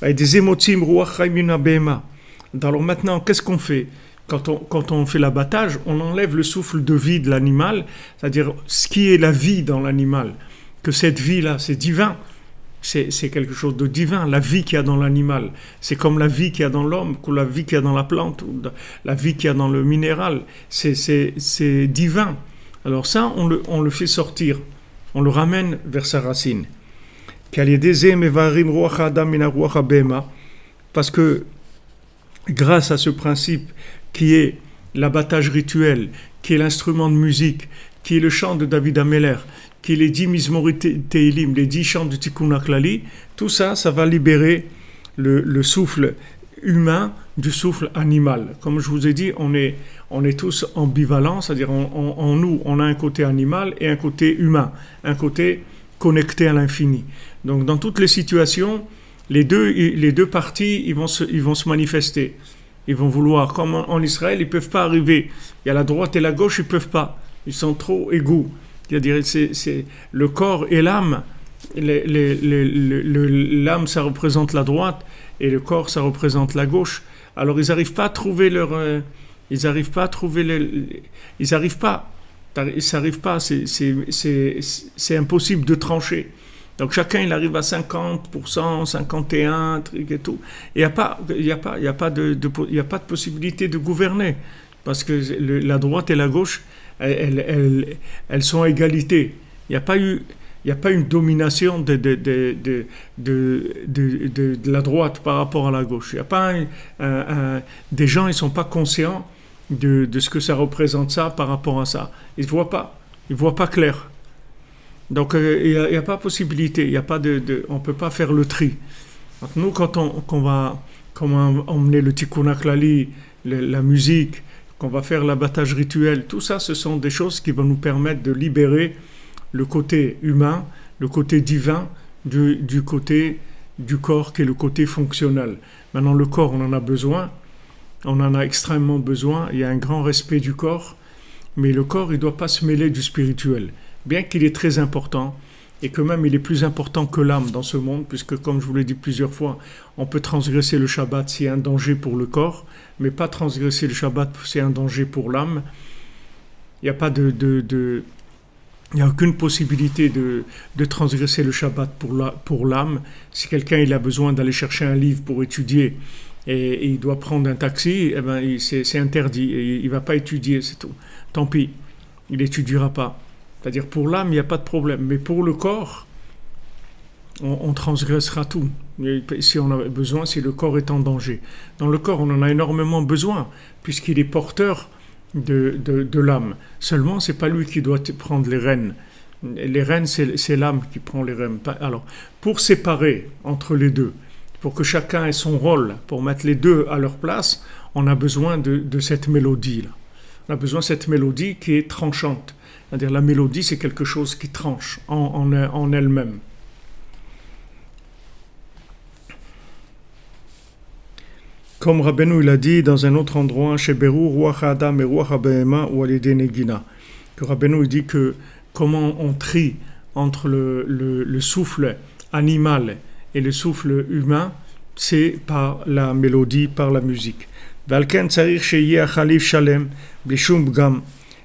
Des émotim ruach chaimina behema. Alors maintenant, qu'est-ce qu'on fait quand on fait l'abattage? On enlève le souffle de vie de l'animal, c'est-à-dire ce qui est la vie dans l'animal. Que cette vie-là, c'est divin. C'est quelque chose de divin. La vie qu'il y a dans l'animal, c'est comme la vie qu'il y a dans l'homme, ou la vie qu'il y a dans la plante, ou la vie qu'il y a dans le minéral. C'est divin. Alors ça, on le fait sortir. On le ramène vers sa racine. Parce que grâce à ce principe qui est l'abattage rituel, qui est l'instrument de musique, qui est le chant de David Ameller, qui est les 10 Mizmor Teilim, les 10 chants du Tikkun Klali, tout ça, ça va libérer le souffle humain du souffle animal. Comme je vous ai dit, on est tous ambivalents, c'est-à-dire en nous, on a un côté animal et un côté humain, un côté connecté à l'infini. Donc dans toutes les situations, les deux parties, ils vont se manifester. Ils vont vouloir, comme en Israël, ils ne peuvent pas arriver. Il y a la droite et la gauche, ils ne peuvent pas. Ils sont trop égaux. C'est-à-dire, c'est le corps et l'âme. L'âme, ça représente la droite, et le corps, ça représente la gauche. Alors, ils n'arrivent pas à trouver ils n'arrivent pas à trouver ils n'arrivent pas. C'est impossible de trancher. Donc chacun il arrive à 50%, 51, truc et tout. Et il n'y a pas de possibilité de gouverner parce que la droite et la gauche elles sont à égalité. Il n'y a pas eu une domination de la droite par rapport à la gauche. Il n'y a pas des gens ils sont pas conscients de ce que ça représente ça par rapport à ça. Ils ne voient pas clair. Donc il n'y a pas possibilité, on ne peut pas faire le tri. Donc, nous, quand on va emmener le Tikkun Klali, la musique, qu'on va faire l'abattage rituel, tout ça, ce sont des choses qui vont nous permettre de libérer le côté humain, le côté divin du côté du corps qui est le côté fonctionnel. Maintenant, le corps, on en a besoin, on en a extrêmement besoin, il y a un grand respect du corps, mais le corps, il ne doit pas se mêler du spirituel. Bien qu'il est très important, et que même il est plus important que l'âme dans ce monde, puisque comme je vous l'ai dit plusieurs fois, on peut transgresser le Shabbat s'il y a un danger pour le corps, mais pas transgresser le Shabbat s'il y a un danger pour l'âme. Il n'y a pas il n'y a aucune possibilité de transgresser le Shabbat pour l'âme. Si quelqu'un il a besoin d'aller chercher un livre pour étudier et il doit prendre un taxi, eh ben, c'est interdit, et il ne va pas étudier, c'est tout. Tant pis, il n'étudiera pas. C'est-à-dire pour l'âme, il n'y a pas de problème. Mais pour le corps, on transgressera tout. Si on a besoin, si le corps est en danger. Dans le corps, on en a énormément besoin, puisqu'il est porteur de l'âme. Seulement, ce n'est pas lui qui doit prendre les rênes. Les rênes, c'est l'âme qui prend les rênes. Alors, pour séparer entre les deux, pour que chacun ait son rôle, pour mettre les deux à leur place, on a besoin de cette mélodie-là. On a besoin de cette mélodie qui est tranchante. C'est-à-dire la mélodie, c'est quelque chose qui tranche en elle-même. Comme Rabbeinu il a dit dans un autre endroit, chez Berou, Ruach Adam et Ruach Abehema ou Alidé Negina, que Rabbeinu il dit que comment on trie entre le souffle animal et le souffle humain, c'est par la mélodie, par la musique.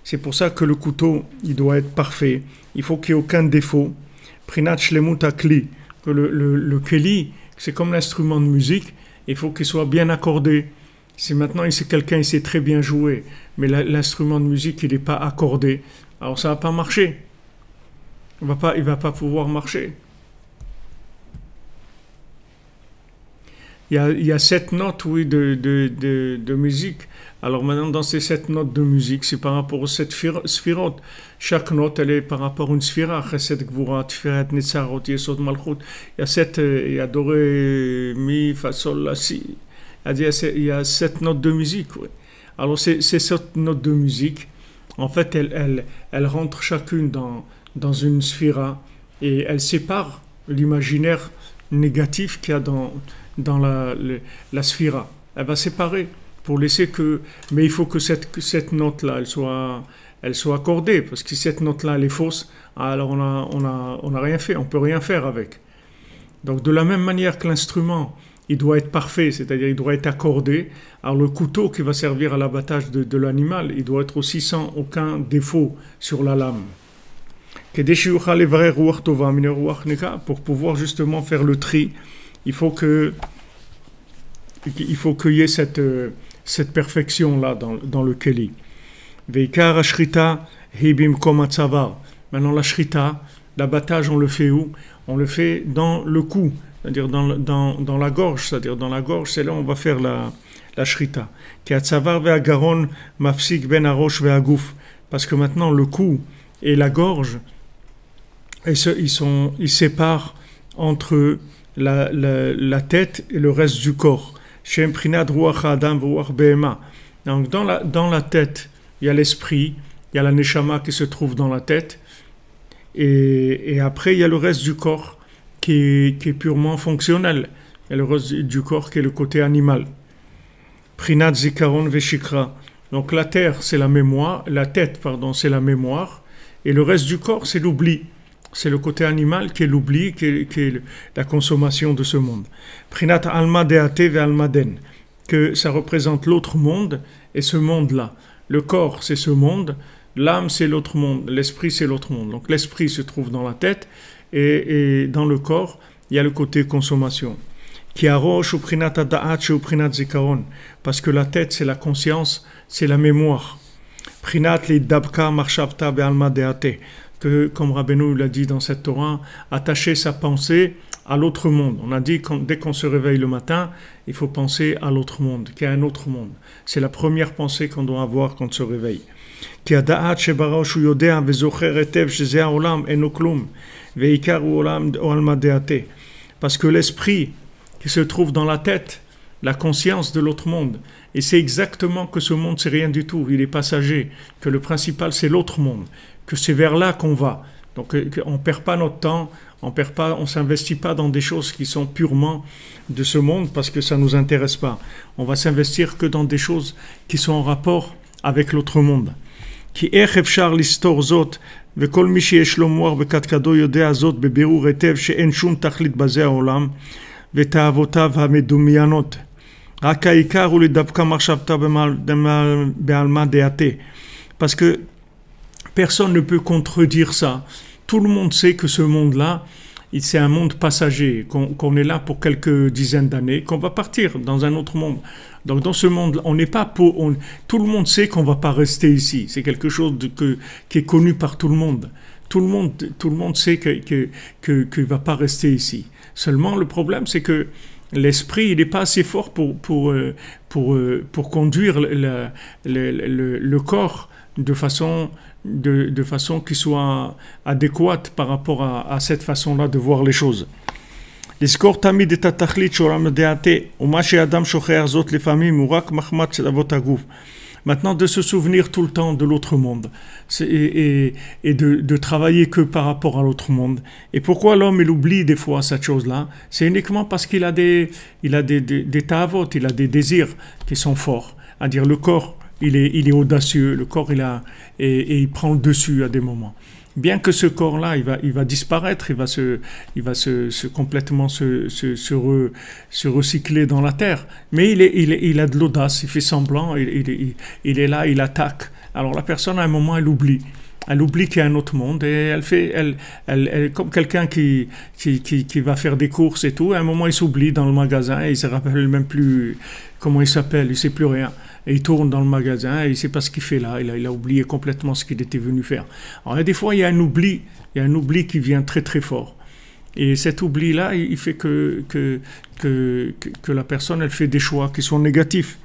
C'est pour ça que le couteau, il doit être parfait. Il faut qu'il n'y ait aucun défaut. Prinat shlemut akli, que le keli, c'est comme l'instrument de musique, il faut qu'il soit bien accordé. Si maintenant quelqu'un il sait très bien jouer, mais l'instrument de musique il n'est pas accordé, alors ça ne va pas marcher. Il va pas pouvoir marcher. Il y a 7 notes, oui, de musique. Alors maintenant, dans ces 7 notes de musique, c'est par rapport aux 7 sphirotes. Chaque note, elle est par rapport à une sphira. Chesed, Gvura, Tiferet, Netzarot, Yesod, Malchut. Il y a do, ré, mi, fa, sol, la, si. Il y a 7 notes de musique, oui. Alors ces 7 notes de musique, en fait, elles rentrent chacune dans une sphira et elles séparent l'imaginaire négatif qu'il y a dans la sphira. Elle va séparer pour laisser que... Mais il faut que cette note-là, elle soit accordée, parce que si cette note-là, elle est fausse, alors on a rien fait, on peut rien faire avec. Donc de la même manière que l'instrument, il doit être parfait, c'est-à-dire il doit être accordé, alors le couteau qui va servir à l'abattage de l'animal, il doit être aussi sans aucun défaut sur la lame. Pour pouvoir justement faire le tri, il faut qu'il y ait cette perfection-là dans le keli. Veikar ashrita hibim komatzavar. Maintenant la shrita, l'abattage on le fait où? On le fait dans le cou, c'est-à-dire dans la gorge, c'est-à-dire dans la gorge, c'est là où on va faire la shrita. Ki atzavar ve'agaron mafsik ben harosh ve'aguf. Parce que maintenant le cou et la gorge, ils séparent entre la tête et le reste du corps. Donc dans la tête, il y a l'esprit, il y a la neshama qui se trouve dans la tête, et après il y a le reste du corps qui est purement fonctionnel. Il y a le reste du corps qui est le côté animal. Prinat zikaron veshikra. Donc la tête, c'est la mémoire, c'est la mémoire, et le reste du corps, c'est l'oubli. C'est le côté animal qui est l'oubli, qui est la consommation de ce monde. Prinat alma deate ve almaden, que ça représente l'autre monde et ce monde-là. Le corps, c'est ce monde, l'âme, c'est l'autre monde, l'esprit, c'est l'autre monde. Donc l'esprit se trouve dans la tête et dans le corps, il y a le côté consommation. Ki arosh ou prinat adaat ou prinat zikaron, parce que la tête, c'est la conscience, c'est la mémoire. Prinat li dabka marshavta be alma deate, que, comme Rabbeinu l'a dit dans cette Torah, attacher sa pensée à l'autre monde. On a dit que dès qu'on se réveille le matin, il faut penser à l'autre monde, qu'il y a un autre monde. C'est la première pensée qu'on doit avoir quand on se réveille. Parce que l'esprit qui se trouve dans la tête, la conscience de l'autre monde, et c'est exactement que ce monde c'est rien du tout, il est passager, que le principal c'est l'autre monde, que c'est vers là qu'on va. Donc on ne perd pas notre temps, on s'investit pas dans des choses qui sont purement de ce monde parce que ça nous intéresse pas. On va s'investir que dans des choses qui sont en rapport avec l'autre monde. Ki איך אפשר לסתור זאת, וכל מי שיש לו מוח בקדקדו יודע זאת בבירור היטב שאין שום תכלית בזה העולם ותאוותיו המדומיינות. רק העיקר הוא לדבקה מחשבתה בעלמא דעתה. Parce que personne ne peut contredire ça. Tout le monde sait que ce monde-là, c'est un monde passager, qu'on est là pour quelques dizaines d'années, qu'on va partir dans un autre monde. Donc dans ce monde, on n'est pas tout le monde sait qu'on ne va pas rester ici. C'est quelque chose qui est connu par tout le monde. Tout le monde sait qu'il ne va pas rester ici. Seulement, le problème, c'est que l'esprit, il n'est pas assez fort pour conduire le corps de façon qui soit adéquate par rapport à cette façon-là de voir les choses. לזכור תמיד את התכלית שעולם דעתה, ומה שאדם שוכח זאת לפעמים הוא רק מחמת של אבות הגוף. Maintenant, de se souvenir tout le temps de l'autre monde et de travailler que par rapport à l'autre monde. Et pourquoi l'homme il oublie des fois cette chose-là? C'est uniquement parce qu'il a des ta'avot, il a des désirs qui sont forts. C'est-à-dire le corps, il est audacieux, le corps et il prend le dessus à des moments. Bien que ce corps-là, il va disparaître, il va complètement se recycler dans la terre. Mais il a de l'audace, il fait semblant, il est là, il attaque. Alors la personne, à un moment, elle oublie. Elle oublie qu'il y a un autre monde et elle est comme quelqu'un qui va faire des courses et tout. À un moment, il s'oublie dans le magasin et il se rappelle même plus comment il s'appelle, il sait plus rien. Et il tourne dans le magasin et il ne sait pas ce qu'il fait là. Il a oublié complètement ce qu'il était venu faire. Alors, des fois, il y a un oubli qui vient très très fort. Et cet oubli-là, il fait que la personne, elle fait des choix qui sont négatifs.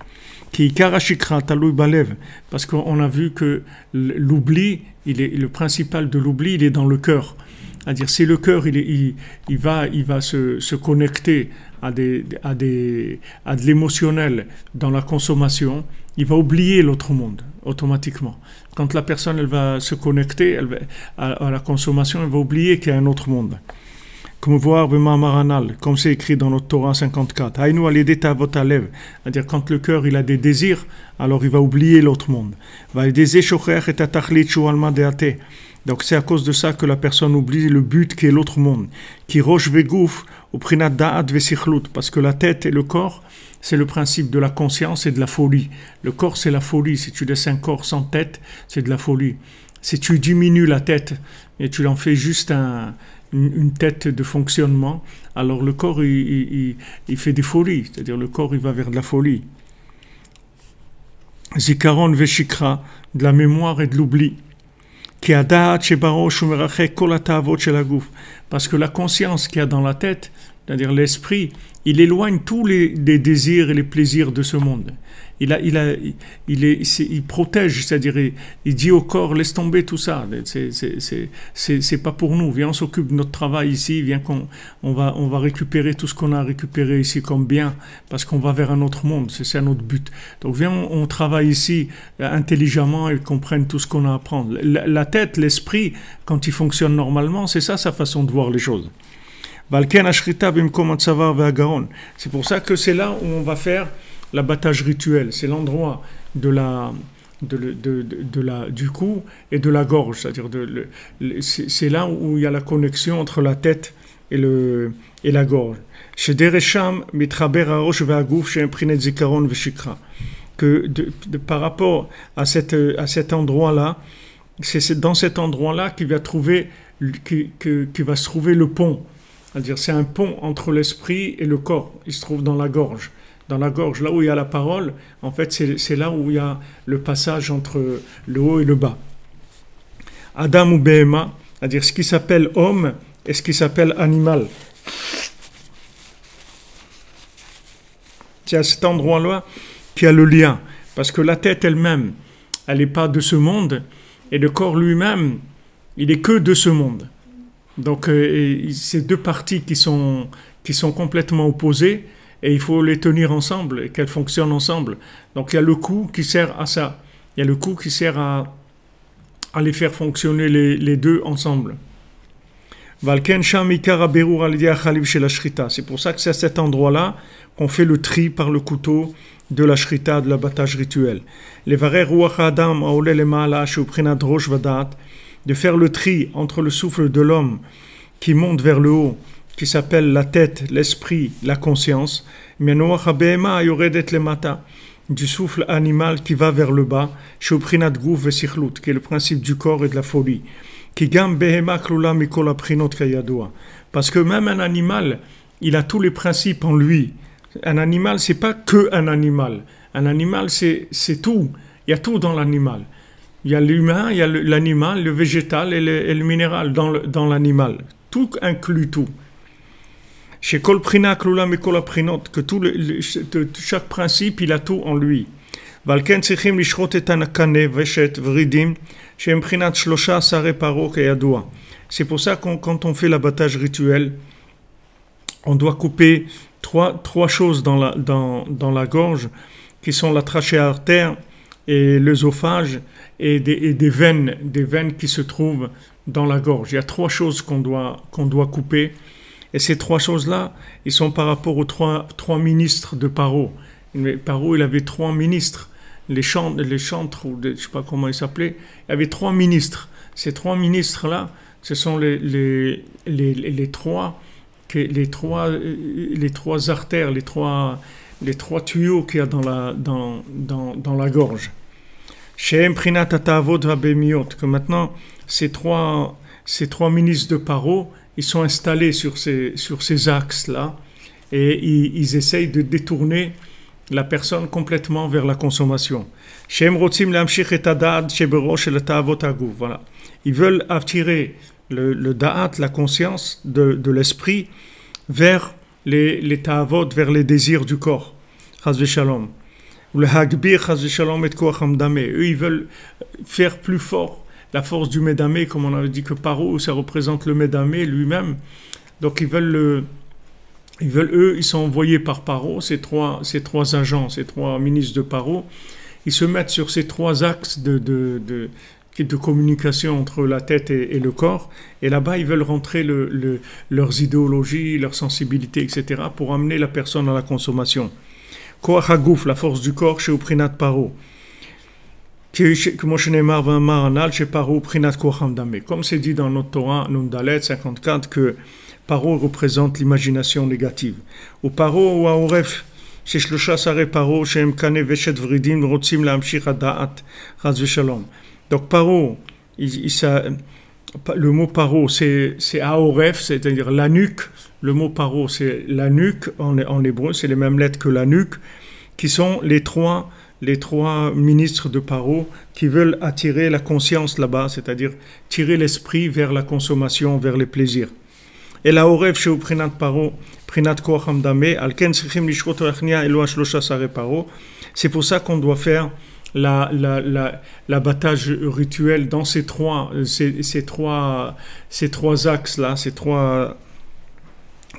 Parce qu'on a vu que l'oubli, le principal de l'oubli, il est dans le cœur. C'est-à-dire, si le cœur, il va se connecter à de l'émotionnel dans la consommation, il va oublier l'autre monde automatiquement. Quand la personne elle va se connecter à la consommation, elle va oublier qu'il y a un autre monde. Comme voir comme c'est écrit dans notre Torah 54. C'est-à-dire quand le cœur il a des désirs, alors il va oublier l'autre monde. Donc c'est à cause de ça que la personne oublie le but qui est l'autre monde. Qui roche vegouf au prinat da'at vesichlut, parce que la tête et le corps, c'est le principe de la conscience et de la folie. Le corps c'est la folie. Si tu laisses un corps sans tête, c'est de la folie. Si tu diminues la tête et tu en fais juste une tête de fonctionnement, alors le corps il fait des folies, c'est-à-dire le corps il va vers de la folie. Zikaron veshikra, de la mémoire et de l'oubli. Parce que la conscience qu'il y a dans la tête, c'est-à-dire l'esprit, il éloigne tous les désirs et les plaisirs de ce monde. Il protège, c'est-à-dire il dit au corps, laisse tomber tout ça, c'est pas pour nous, viens on s'occupe de notre travail ici, viens on va récupérer tout ce qu'on a récupéré ici comme bien, parce qu'on va vers un autre monde, c'est notre but. Donc viens on travaille ici intelligemment et qu'on prenne tout ce qu'on a à apprendre. La tête, l'esprit, quand il fonctionne normalement, c'est ça sa façon de voir les choses. C'est pour ça que c'est là où on va faire l'abattage rituel. C'est l'endroit du cou et de la gorge. C'est-à-dire c'est là où il y a la connexion entre la tête et la gorge. Par rapport à cet endroit-là, c'est dans cet endroit-là qu'il va se trouver le pont. C'est-à-dire c'est un pont entre l'esprit et le corps. Il se trouve dans la gorge. Dans la gorge, là où il y a la parole, en fait, c'est là où il y a le passage entre le haut et le bas. Adam ou Behema, c'est-à-dire ce qui s'appelle homme et ce qui s'appelle animal. C'est à cet endroit-là qu'il y a le lien. Parce que la tête elle-même, elle n'est pas de ce monde, et le corps lui-même, il n'est que de ce monde. Donc, c'est deux parties qui sont complètement opposées, et il faut les tenir ensemble et qu'elles fonctionnent ensemble. Donc il y a le cou qui sert à ça. Il y a le cou qui sert à les faire fonctionner les deux ensemble. C'est pour ça que c'est à cet endroit-là qu'on fait le tri par le couteau de la shrita, de l'abattage rituel. De faire le tri entre le souffle de l'homme qui monte vers le haut, qui s'appelle la tête, l'esprit, la conscience, du souffle animal qui va vers le bas, qui est le principe du corps et de la folie. Parce que même un animal, il a tous les principes en lui. Un animal, c'est pas que un animal. Un animal, c'est tout. Il y a tout dans l'animal. Il y a l'humain, il y a l'animal, le végétal et le minéral dans l'animal. Tout inclut tout. Chez Kolprina, Klula, Mikola Prinot, que chaque principe, il a tout en lui. Valken Tsichim Lishrot et Tanakane, Veshet, Vridim, chez Mprinat Shlosha, Sare Paro, Kayadua. C'est pour ça que quand on fait l'abattage rituel, on doit couper trois choses dans la gorge, qui sont la trachée artère et l'œsophage et des veines qui se trouvent dans la gorge. Il y a trois choses qu'on doit couper. Et ces trois choses-là, ils sont par rapport aux trois ministres de Paro. Paro, il avait trois ministres. Les chantres, ou je ne sais pas comment ils s'appelaient, il y avait trois ministres. Ces trois ministres-là, ce sont les trois artères, les trois tuyaux qu'il y a dans la gorge. Shem Prinat Atavot Rabemiot, que maintenant, ces trois ministres de Paro, ils sont installés sur ces axes-là et ils essayent de détourner la personne complètement vers la consommation. Voilà. Ils veulent attirer le da'at, la conscience de l'esprit, vers les ta'avot, vers les désirs du corps. Chas v'shalom. Le hagbir, chas v'shalom, et koach hamdameh. Eux, ils veulent faire plus fort la force du médamé, comme on avait dit que Paro, ça représente le médamé lui-même. Donc eux, ils sont envoyés par Paro, ces trois agents, ces trois ministres de Paro. Ils se mettent sur ces trois axes de communication entre la tête et le corps. Et là-bas, ils veulent rentrer leurs idéologies, leurs sensibilités, etc., pour amener la personne à la consommation. Koach hagouf, la force du corps, chez Uprinat Paro. Comme c'est dit dans notre Torah, Nundalet 54, que Paro représente l'imagination négative. Ou Paro ou Aoref, chez Shlosha Sare Paro, chez Mkane Veshet Vridim, Rotzim Lamshir Adaat, Chaz Veshalom. Donc Paro, le mot Paro, c'est Aoref, c'est-à-dire la nuque. Le mot Paro, c'est la nuque en hébreu, c'est les mêmes lettres que la nuque, qui sont les trois ministres de Paro qui veulent attirer la conscience là-bas, c'est-à-dire tirer l'esprit vers la consommation, vers les plaisirs. Et la Orev chez Prinat Paro, Prinat Koach Hamdameh, Alken Srichim Lishrot Rachnia Eloa Shlosha Sare Paro. C'est pour ça qu'on doit faire l'abattage rituel dans ces trois axes-là, ces trois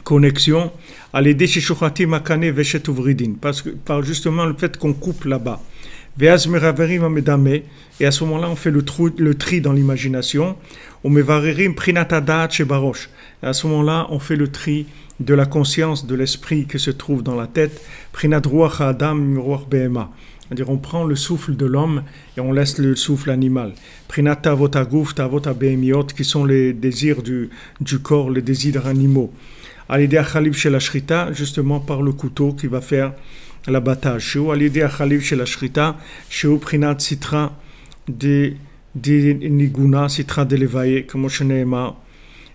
connexion à l'aider chez Shochati Makane Veshet Uvridin, parce que par justement le fait qu'on coupe là-bas. Veaz Meraverim Amedame, et à ce moment-là on fait le tri dans l'imagination. On Mevarerim Prinatadat chez Barosh. Et à ce moment-là on fait le tri de la conscience, de l'esprit qui se trouve dans la tête. Prinat Ruach Adam Ruach Behema. C'est-à-dire on prend le souffle de l'homme et on laisse le souffle animal. Prinat Tavot Aguf, Tavot Abehemiot, qui sont les désirs du corps, les désirs animaux. À l'idée à Khalif chez la Shrita, justement par le couteau qui va faire l'abattage. Chez à l'idée à Khalif chez la Shrita, chez Prinat Citra de Niguna, Citra de Levaye, comme Osheneema.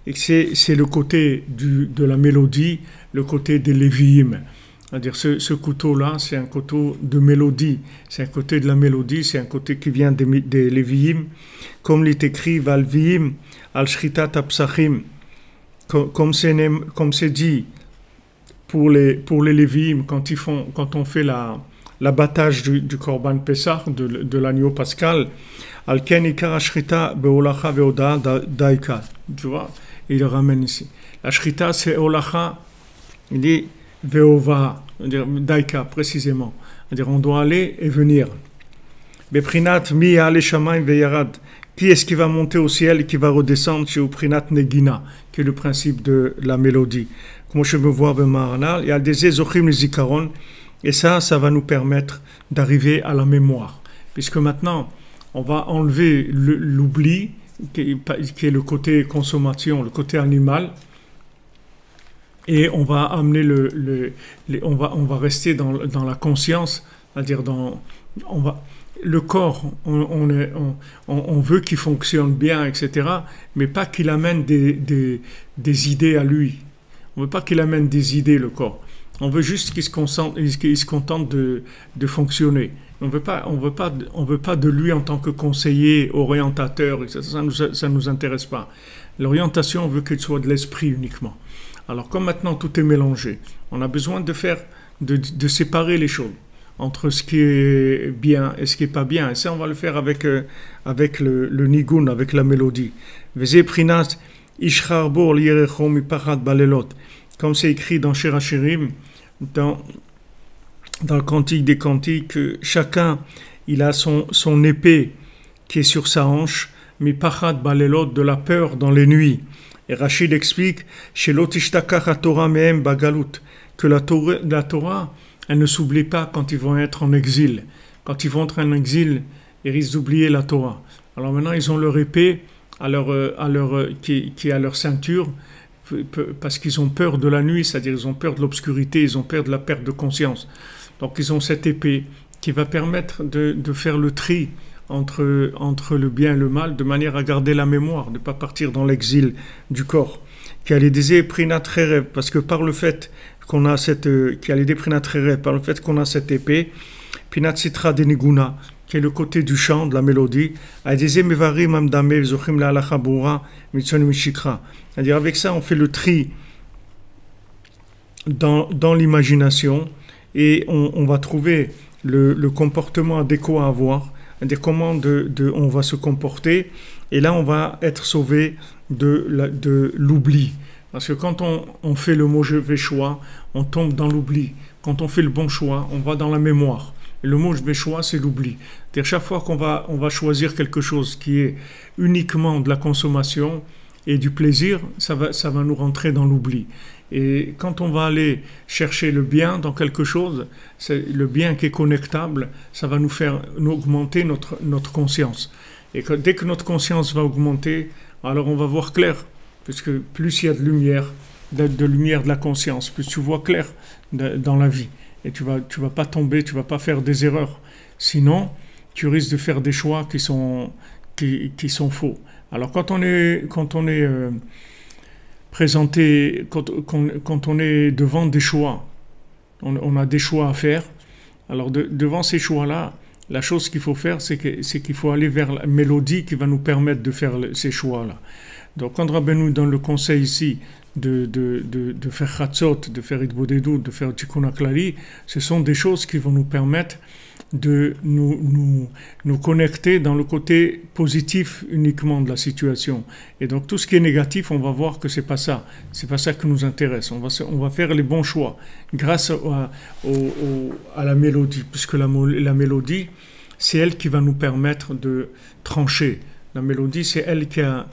Et c'est le côté de la mélodie, le côté des Lévi'im. C'est-à-dire ce couteau-là, c'est un couteau de mélodie. C'est un côté de la mélodie, c'est un côté qui vient des Lévi'im. Comme il est écrit, Valvi'im, al-Shritat apsachim. Comme c'est dit pour les Lévi'im, quand on fait l'abattage du Korban Pessah, de l'agneau pascal, Alken ikar ashrita beolacha veoda daika. Tu vois, il le ramène ici. La shrita, c'est olacha, il dit veova, c'est-à-dire daika précisément. C'est-à-dire on doit aller et venir. Beprinat mi ale shamayim veyarad. Qui est-ce qui va monter au ciel et qui va redescendre chez Uprinat Negina, qui est le principe de la mélodie. Comme je me vois Maranal, il y a des Ezochim les Zikaron, et ça va nous permettre d'arriver à la mémoire. Puisque maintenant, on va enlever l'oubli, qui est le côté consommation, le côté animal, et on va amener on va rester dans la conscience, c'est-à-dire le corps, on veut qu'il fonctionne bien, etc., mais pas qu'il amène des idées à lui. On ne veut pas qu'il amène des idées, le corps. On veut juste qu'il se contente de fonctionner. On veut pas de lui en tant que conseiller, orientateur, etc. Ça nous intéresse pas. L'orientation, on veut qu'il soit de l'esprit uniquement. Alors, comme maintenant tout est mélangé, on a besoin de séparer les choses entre ce qui est bien et ce qui est pas bien. Et ça, on va le faire avec le nigun, avec la mélodie. comme c'est écrit dans Shir HaShirim, dans le Cantique des Cantiques, chacun, il a son épée qui est sur sa hanche, mais pachad balelot, de la peur dans les nuits. Et Rachid explique, chez l'otishtaka Torah mehem bagalut, que la Torah, elle ne s'oublie pas quand ils vont être en exil. Quand ils vont être en exil, ils risquent d'oublier la Torah. Alors maintenant, ils ont leur épée qui est à leur ceinture, parce qu'ils ont peur de la nuit, c'est-à-dire ils ont peur de l'obscurité, ils ont peur de la perte de conscience. Donc ils ont cette épée qui va permettre de faire le tri entre le bien et le mal, de manière à garder la mémoire, de ne pas partir dans l'exil du corps. Qui a les désir prinat rêve, parce que par le fait qu'on a cette par le fait qu'on a cette épée, pinat sitra deniguna, qui est le côté du chant, de la mélodie, c'est-à-dire avec ça on fait le tri dans l'imagination et on va trouver le comportement adéquat à avoir, c'est-à-dire comment on va se comporter, et là on va être sauvé de l'oubli. Parce que quand on fait le mauvais choix, on tombe dans l'oubli. Quand on fait le bon choix, on va dans la mémoire. Et le mauvais choix, c'est l'oubli. C'est-à-dire chaque fois qu'on va choisir quelque chose qui est uniquement de la consommation et du plaisir, ça va nous rentrer dans l'oubli. Et quand on va aller chercher le bien dans quelque chose, c'est le bien qui est connectable, ça va nous faire augmenter notre conscience. Et dès que notre conscience va augmenter, alors on va voir clair. Puisque plus il y a de lumière de la conscience, plus tu vois clair dans la vie. Et tu vas pas tomber, tu vas pas faire des erreurs. Sinon, tu risques de faire des choix qui sont faux. Alors quand on est présenté, quand on est devant des choix, on a des choix à faire. Alors devant ces choix-là, la chose qu'il faut faire, c'est qu'il faut aller vers la mélodie qui va nous permettre de faire ces choix-là. Donc quand Rabbeinu donne le conseil ici de faire Chatzot, de faire Itbodedut, de faire Tikkun HaKlali, ce sont des choses qui vont nous permettre de nous connecter dans le côté positif uniquement de la situation. Et donc tout ce qui est négatif, on va voir que c'est pas ça qui nous intéresse. On va faire les bons choix grâce à la mélodie, puisque la mélodie, c'est elle qui va nous permettre de trancher. La mélodie, c'est elle qui a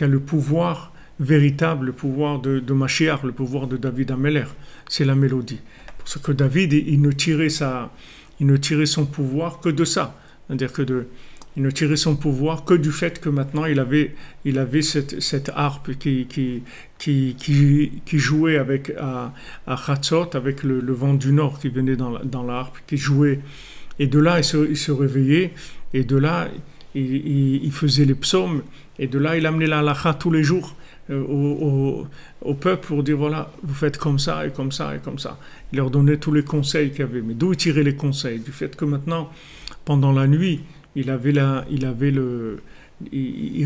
le pouvoir véritable, le pouvoir de Mashiach, le pouvoir de David Ameler. C'est la mélodie. Parce que David, il ne tirait son pouvoir que de ça. C'est-à-dire il ne tirait son pouvoir que du fait que maintenant il avait cette harpe qui jouait à Chatzot, avec le vent du nord qui venait dans la harpe, qui jouait. Et de là, il se réveillait, et de là, il faisait les psaumes, et de là, il amenait la halakha tous les jours au peuple pour dire, voilà, vous faites comme ça, et comme ça, et comme ça. Il leur donnait tous les conseils qu'il y avait. Mais d'où il tirait les conseils? Du fait que maintenant, pendant la nuit, il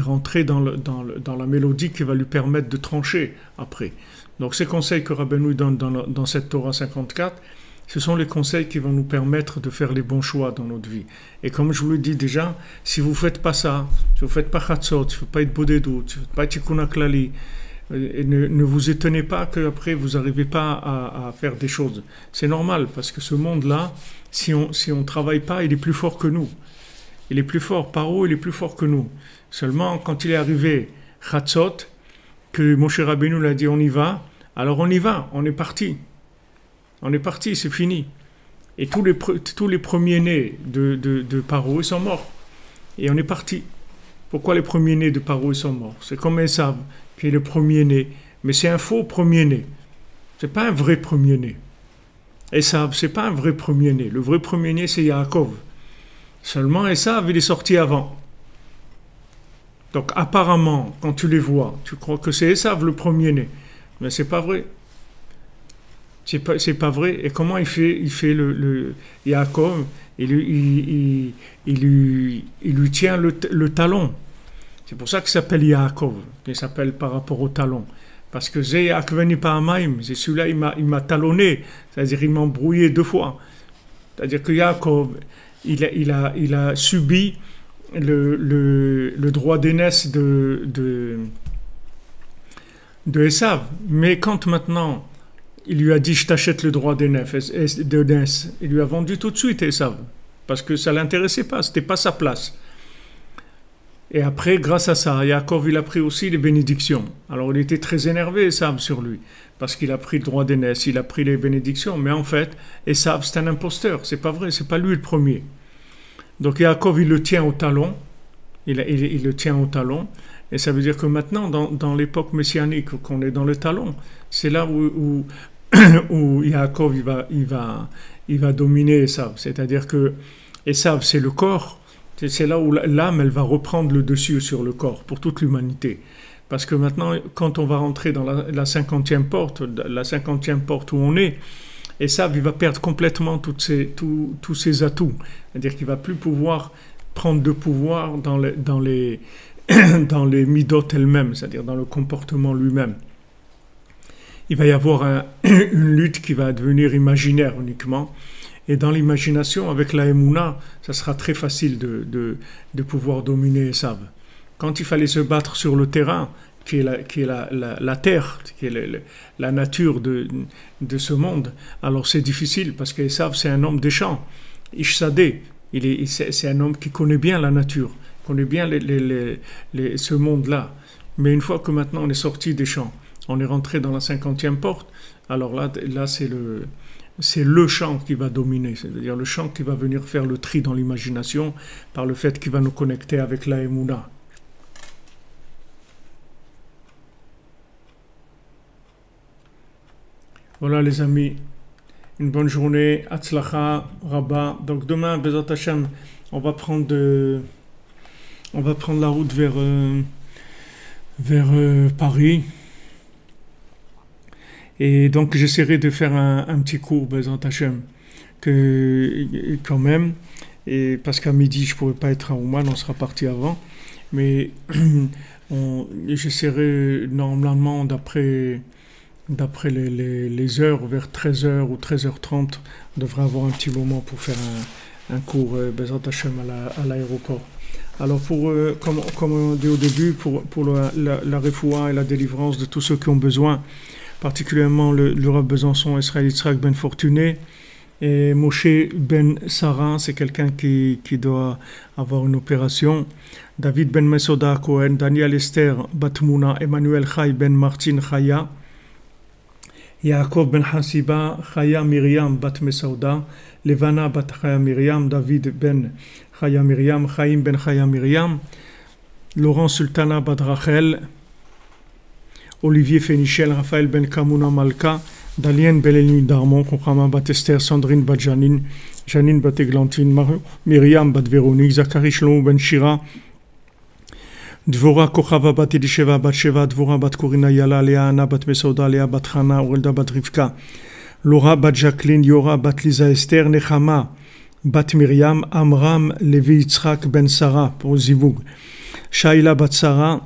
rentrait dans la mélodie qui va lui permettre de trancher après. Donc ces conseils que Rabbeinu donne dans cette Torah 54, ce sont les conseils qui vont nous permettre de faire les bons choix dans notre vie. Et comme je vous le dis déjà, si vous ne faites pas ça, si vous ne faites pas Chatzot, si vous ne faites pas Itbodedut, si vous ne faites pas Tikkun HaKlali, ne vous étonnez pas qu'après vous n'arrivez pas à faire des choses. C'est normal, parce que ce monde-là, si on ne travaille pas, il est plus fort que nous. Il est plus fort, Paro, il est plus fort que nous. Seulement, quand il est arrivé Chatzot, que Moshe Rabbeinu l'a dit on y va, alors on y va, on est parti. On est parti, c'est fini. Et tous les premiers-nés de Paro, ils sont morts. Et on est parti. Pourquoi les premiers-nés de Paro, ils sont morts? C'est comme Esav, qui est le premier-né. Mais c'est un faux premier-né. Ce n'est pas un vrai premier-né. Esav, ce n'est pas un vrai premier-né. Le vrai premier-né, c'est Yaakov. Seulement, Esav, il est sorti avant. Donc, apparemment, quand tu les vois, tu crois que c'est Esav le premier-né. Mais ce n'est pas vrai. C'est pas vrai. Et comment il fait le Yaakov, il lui tient le talon. C'est pour ça qu'il s'appelle Yaakov. Il s'appelle par rapport au talon. Parce que c'est celui-là, il m'a talonné. C'est-à-dire, il m'a embrouillé 2 fois. C'est-à-dire que Yaakov, il a subi le droit d'aînesse de Esav. Mais quand maintenant il lui a dit je t'achète le droit d'aînesse. Il lui a vendu tout de suite Esav, parce que ça ne l'intéressait pas, ce n'était pas sa place. Et après, grâce à ça, Yaakov, il a pris aussi les bénédictions. Alors il était très énervé, Esav, sur lui, parce qu'il a pris le droit d'aînesse, il a pris les bénédictions, mais en fait, Esav, c'est un imposteur, c'est pas vrai, c'est pas lui le premier. Donc Yaakov, il le tient au talon, il le tient au talon, et ça veut dire que maintenant, dans l'époque messianique, qu'on est dans le talon, c'est là où Yaakov il va dominer Esav. C'est-à-dire que Esav, c'est le corps, c'est là où l'âme, elle va reprendre le dessus sur le corps pour toute l'humanité. Parce que maintenant, quand on va rentrer dans la 50e porte, où on est, Esav, il va perdre complètement tous ses atouts. C'est-à-dire qu'il ne va plus pouvoir prendre de pouvoir dans les midot elles-mêmes, c'est-à-dire dans le comportement lui-même. Il va y avoir une lutte qui va devenir imaginaire uniquement. Et dans l'imagination, avec la Emouna, ça sera très facile de pouvoir dominer Esav. Quand il fallait se battre sur le terrain, qui est la terre, qui est la nature de ce monde, alors c'est difficile parce qu'Esav, c'est un homme des champs. Ishsadeh, c'est un homme qui connaît bien la nature, connaît bien ce monde-là. Mais une fois que maintenant on est sorti des champs, on est rentré dans la 50e porte, alors là c'est le chant qui va dominer, c'est-à-dire le chant qui va venir faire le tri dans l'imagination par le fait qu'il va nous connecter avec la Emouna. Voilà les amis, une bonne journée, Hatzlacha, Rabba. Donc demain, Bezat Hashem, on va prendre la route vers Paris. Et donc j'essaierai de faire un petit cours, Bezat Hashem, quand même, et parce qu'à midi je ne pourrai pas être à Ouman, on sera parti avant, mais j'essaierai normalement d'après les heures, vers 13h ou 13h30, on devrait avoir un petit moment pour faire un cours Bezat Hashem à l'aéroport. Alors comme on dit au début, pour la refoua et la délivrance de tous ceux qui ont besoin, particulièrement le Rav Besançon, Israël Yitzhak Ben Fortuné, et Moshe Ben Sarah, c'est quelqu'un qui doit avoir une opération, David Ben Mesoda Cohen, Daniel Esther Batmouna, Emmanuel Chai Ben Martin Chaya, Yaakov Ben Hasiba, Chaya Miriam Bat Mesauda, Levana Bat Chaya Miriam, David Ben Chaya Miriam, Chaim Ben Chaya Miriam, Laurent Sultana Bat Rachel, Olivier Fénichel, Raphaël Ben Kamouna Malka, Dalien Belenu Darmon, Kochama Bat Esther, Sandrine Bat Janine, Janine Bat Eglantine, Myriam Bat Véronique, Zachary Shlomo Ben Shira, Dvora Kochava Bat Elisheva Bat Sheva, Dvora Bat Korina Yala, Léa Anna Bat Mesoda, Léa Bat Chana, Urelda Bat Rivka, Laura Bat Jacqueline, Yora Bat Lisa Esther, Nechama Bat Myriam, Amram Levi Yitzhak Ben Sarah pour Zivug, Shaila Bat Sarah,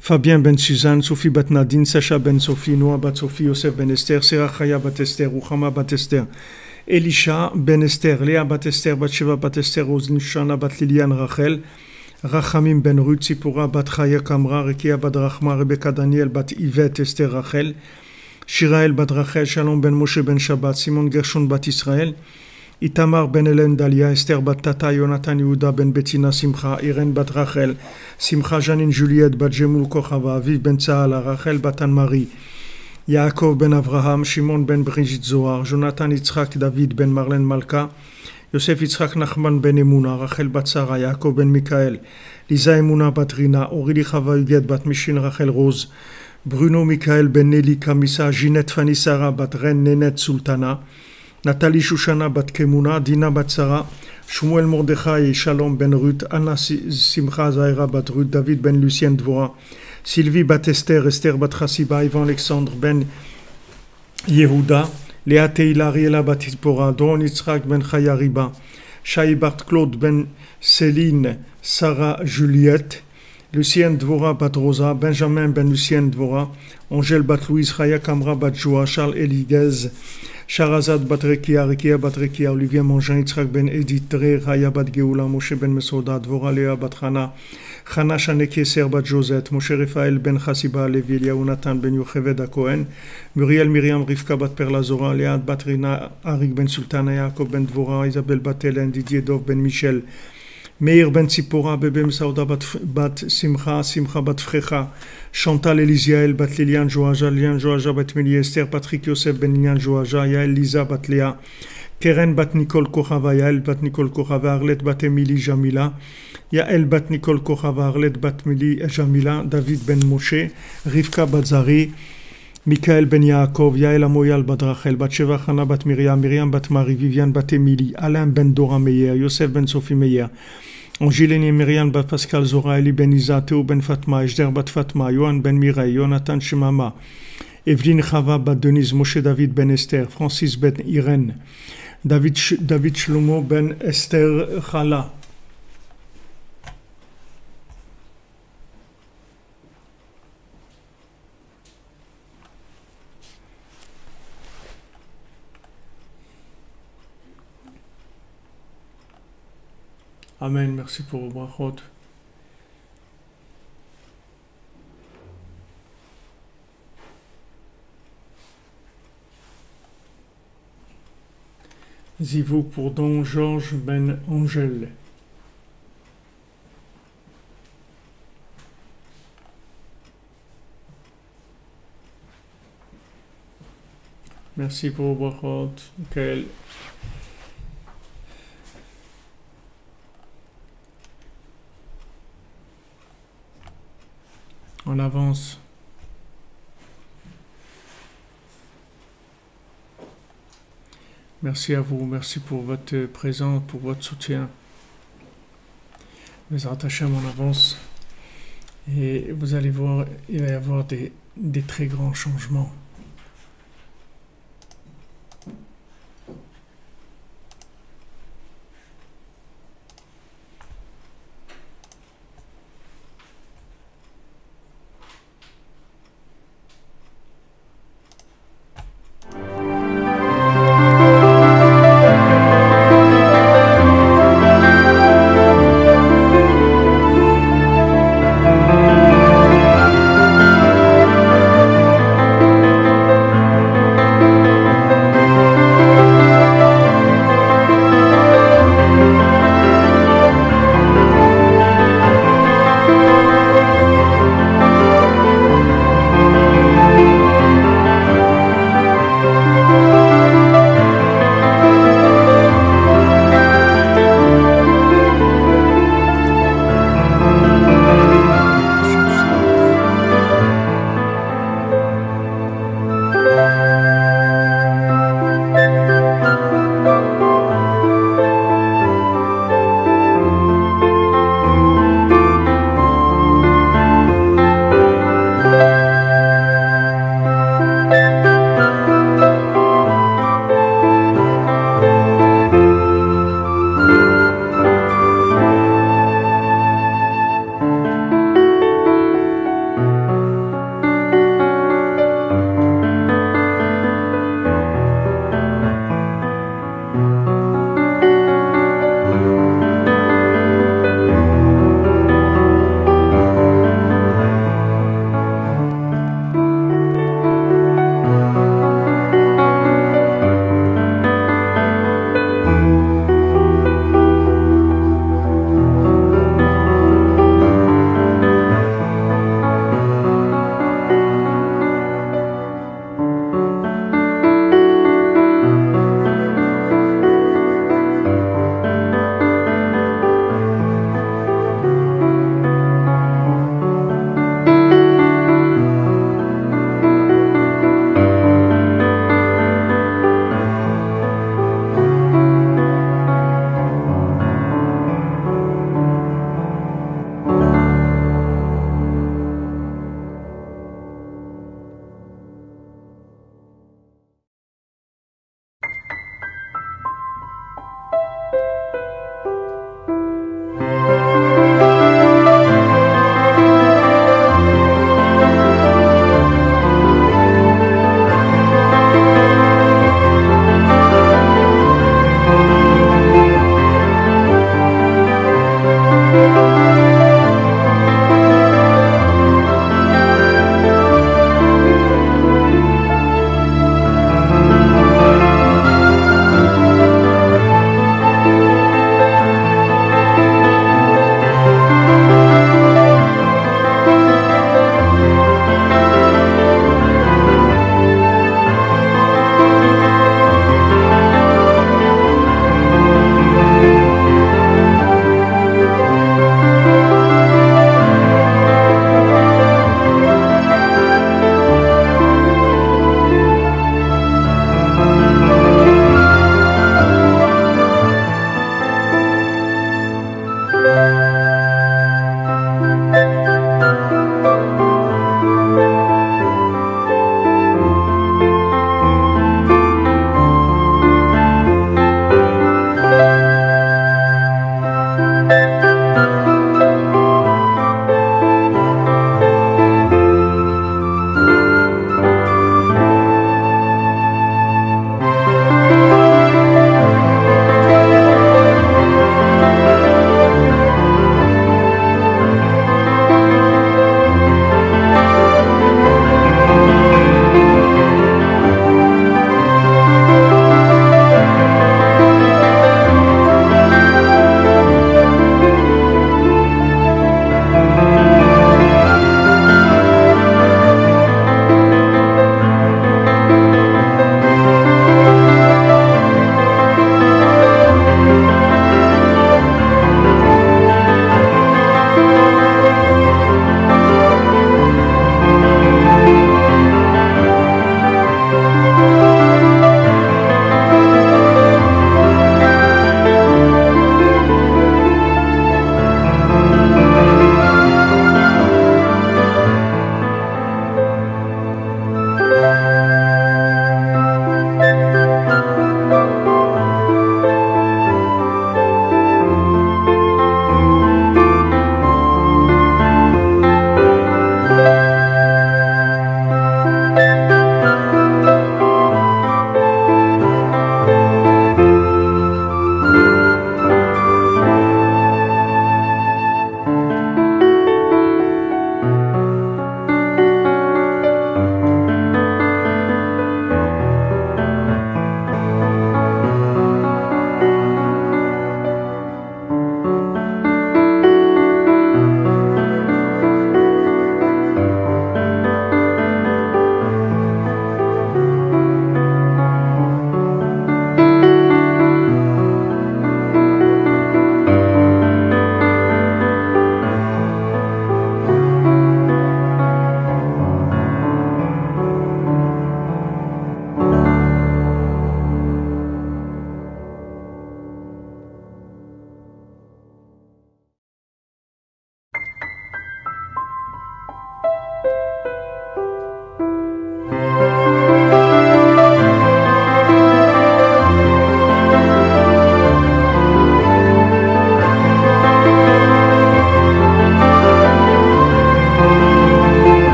Fabien Ben Suzanne, Sophie Bat Nadine, Sacha Ben Sophie, Noah Bat Sophie, Yosef Ben Esther, Serah Chaya Bat Esther, Ruchama Bat Esther, Elisha Ben Esther, Léa Bat Esther, Bat Sheva Bat Esther, Rosine Shana Bat Liliane Rachel, Rachamim Ben Ruth, Sipura Bat Chaya Kamra, Rekia Bat Rachma, Rebecca Daniel Bat Yvette Esther Rachel, Shirael Bat Rachel, Shalom Ben Moshe Ben Shabbat, Simon Gershon Bat Israël, Itamar Ben Hélène Dalia, Esther Bat Tata, Yonatan Yehuda Ben Bettina Simcha, Irène Bat Rachel, Simcha Janine Juliette Bat Jemul Kochava, Aviv Ben Tsaala, Rachel Bat Anne-Marie, Yaakov Ben Avraham, Shimon Ben Brigitte Zohar, Jonathan Yitzhak David Ben Marlène Malka, Yosef Yitzhak Nachman Ben Emouna, Rachel Bat Sarah, Yaakov Ben Michael, Lisa Emouna Bat Rina, Aurélie Chava Huguette Bat Michin Rachel Rose, Bruno Michael Ben Nelly Kamissa, Ginette Fanny Sarah Bat Ren Nenet Sultana, Nathalie Shushana Bat Kemuna, Dina Bat Sarah, Shmuel Mordechai Shalom Ben Ruth, Anna Simcha Zaira Bat Ruth, David Ben Lucien Dvora, Sylvie Bat Esther, Esther Bat Chassiba, Ivan Alexandre Ben Yehuda, Léa Teila Riela Bat Hispora, Doron Yitzhak Ben Chaya Riba, Shai Bat Claude Ben Céline, Sarah Juliette, Lucienne Dvora Bat Rosa, Benjamin Ben Lucienne Dvora, Angèle Bat Louise, Chaya Kamra Bat Joa, Charles Eliguez, Sharazad bat Rekia, Rekia bat Rekia, Olivier Mangin, Yitzhak ben Edith, Dre, Raya bat Geoula, Moshe ben Mesoda, Dvora Lea bat Chana, Chana Shanekeser bat Josette, Moshe Raphaël ben Chassiba, Levi, Eliaou Nathan ben Yocheved à Cohen, Muriel Myriam Rivka bat Perla Zora, Léa bat Rina, Arik ben Sultana, Yaakov ben Dvora, Isabelle bat Hélène, Didier Dov ben Michel, Meir ben Tzipora, Bebe Msaouda bat Simcha, Simcha bat Frecha, Chantal Elisiael bat Liliane Joaja, Liliane Joaja bat Mélie Esther, Patrick Yosef ben Liliane Joaja, Yael Lisa bat Léa, Keren bat Nicole Kochava, Yael bat Nicole Kochava, Arlette bat Émilie Jamila, Yael bat Nicole Kochava, Arlette bat Émilie Jamila, David ben Moshe, Rivka bat Zari, Michael ben Yaakov, Yael Amoyal bat Rachel, bat Sheva Chana bat Myriam, Myriam bat Marie, Viviane bat Émilie, Alain ben Dora Meyer, Yosef ben Sophie Meyer, Angéline Myriam bat Pascal Zora, Eli ben Isa, Théo ben Fatma, Ejder bat Fatma, Yohan ben Mireille, Jonathan Shemama, Evelyne Chava bat Denise, Moshe David ben Esther, Francis ben Irène, David Shlomo ben Esther Chala. Amen, merci pour vos brachot. Zivou pour Don Georges Ben Angèle. Merci pour vos brachot, Michael. En avance. Merci à vous, merci pour votre présence, pour votre soutien. Mes attachés en avance. Et vous allez voir, il va y avoir des très grands changements.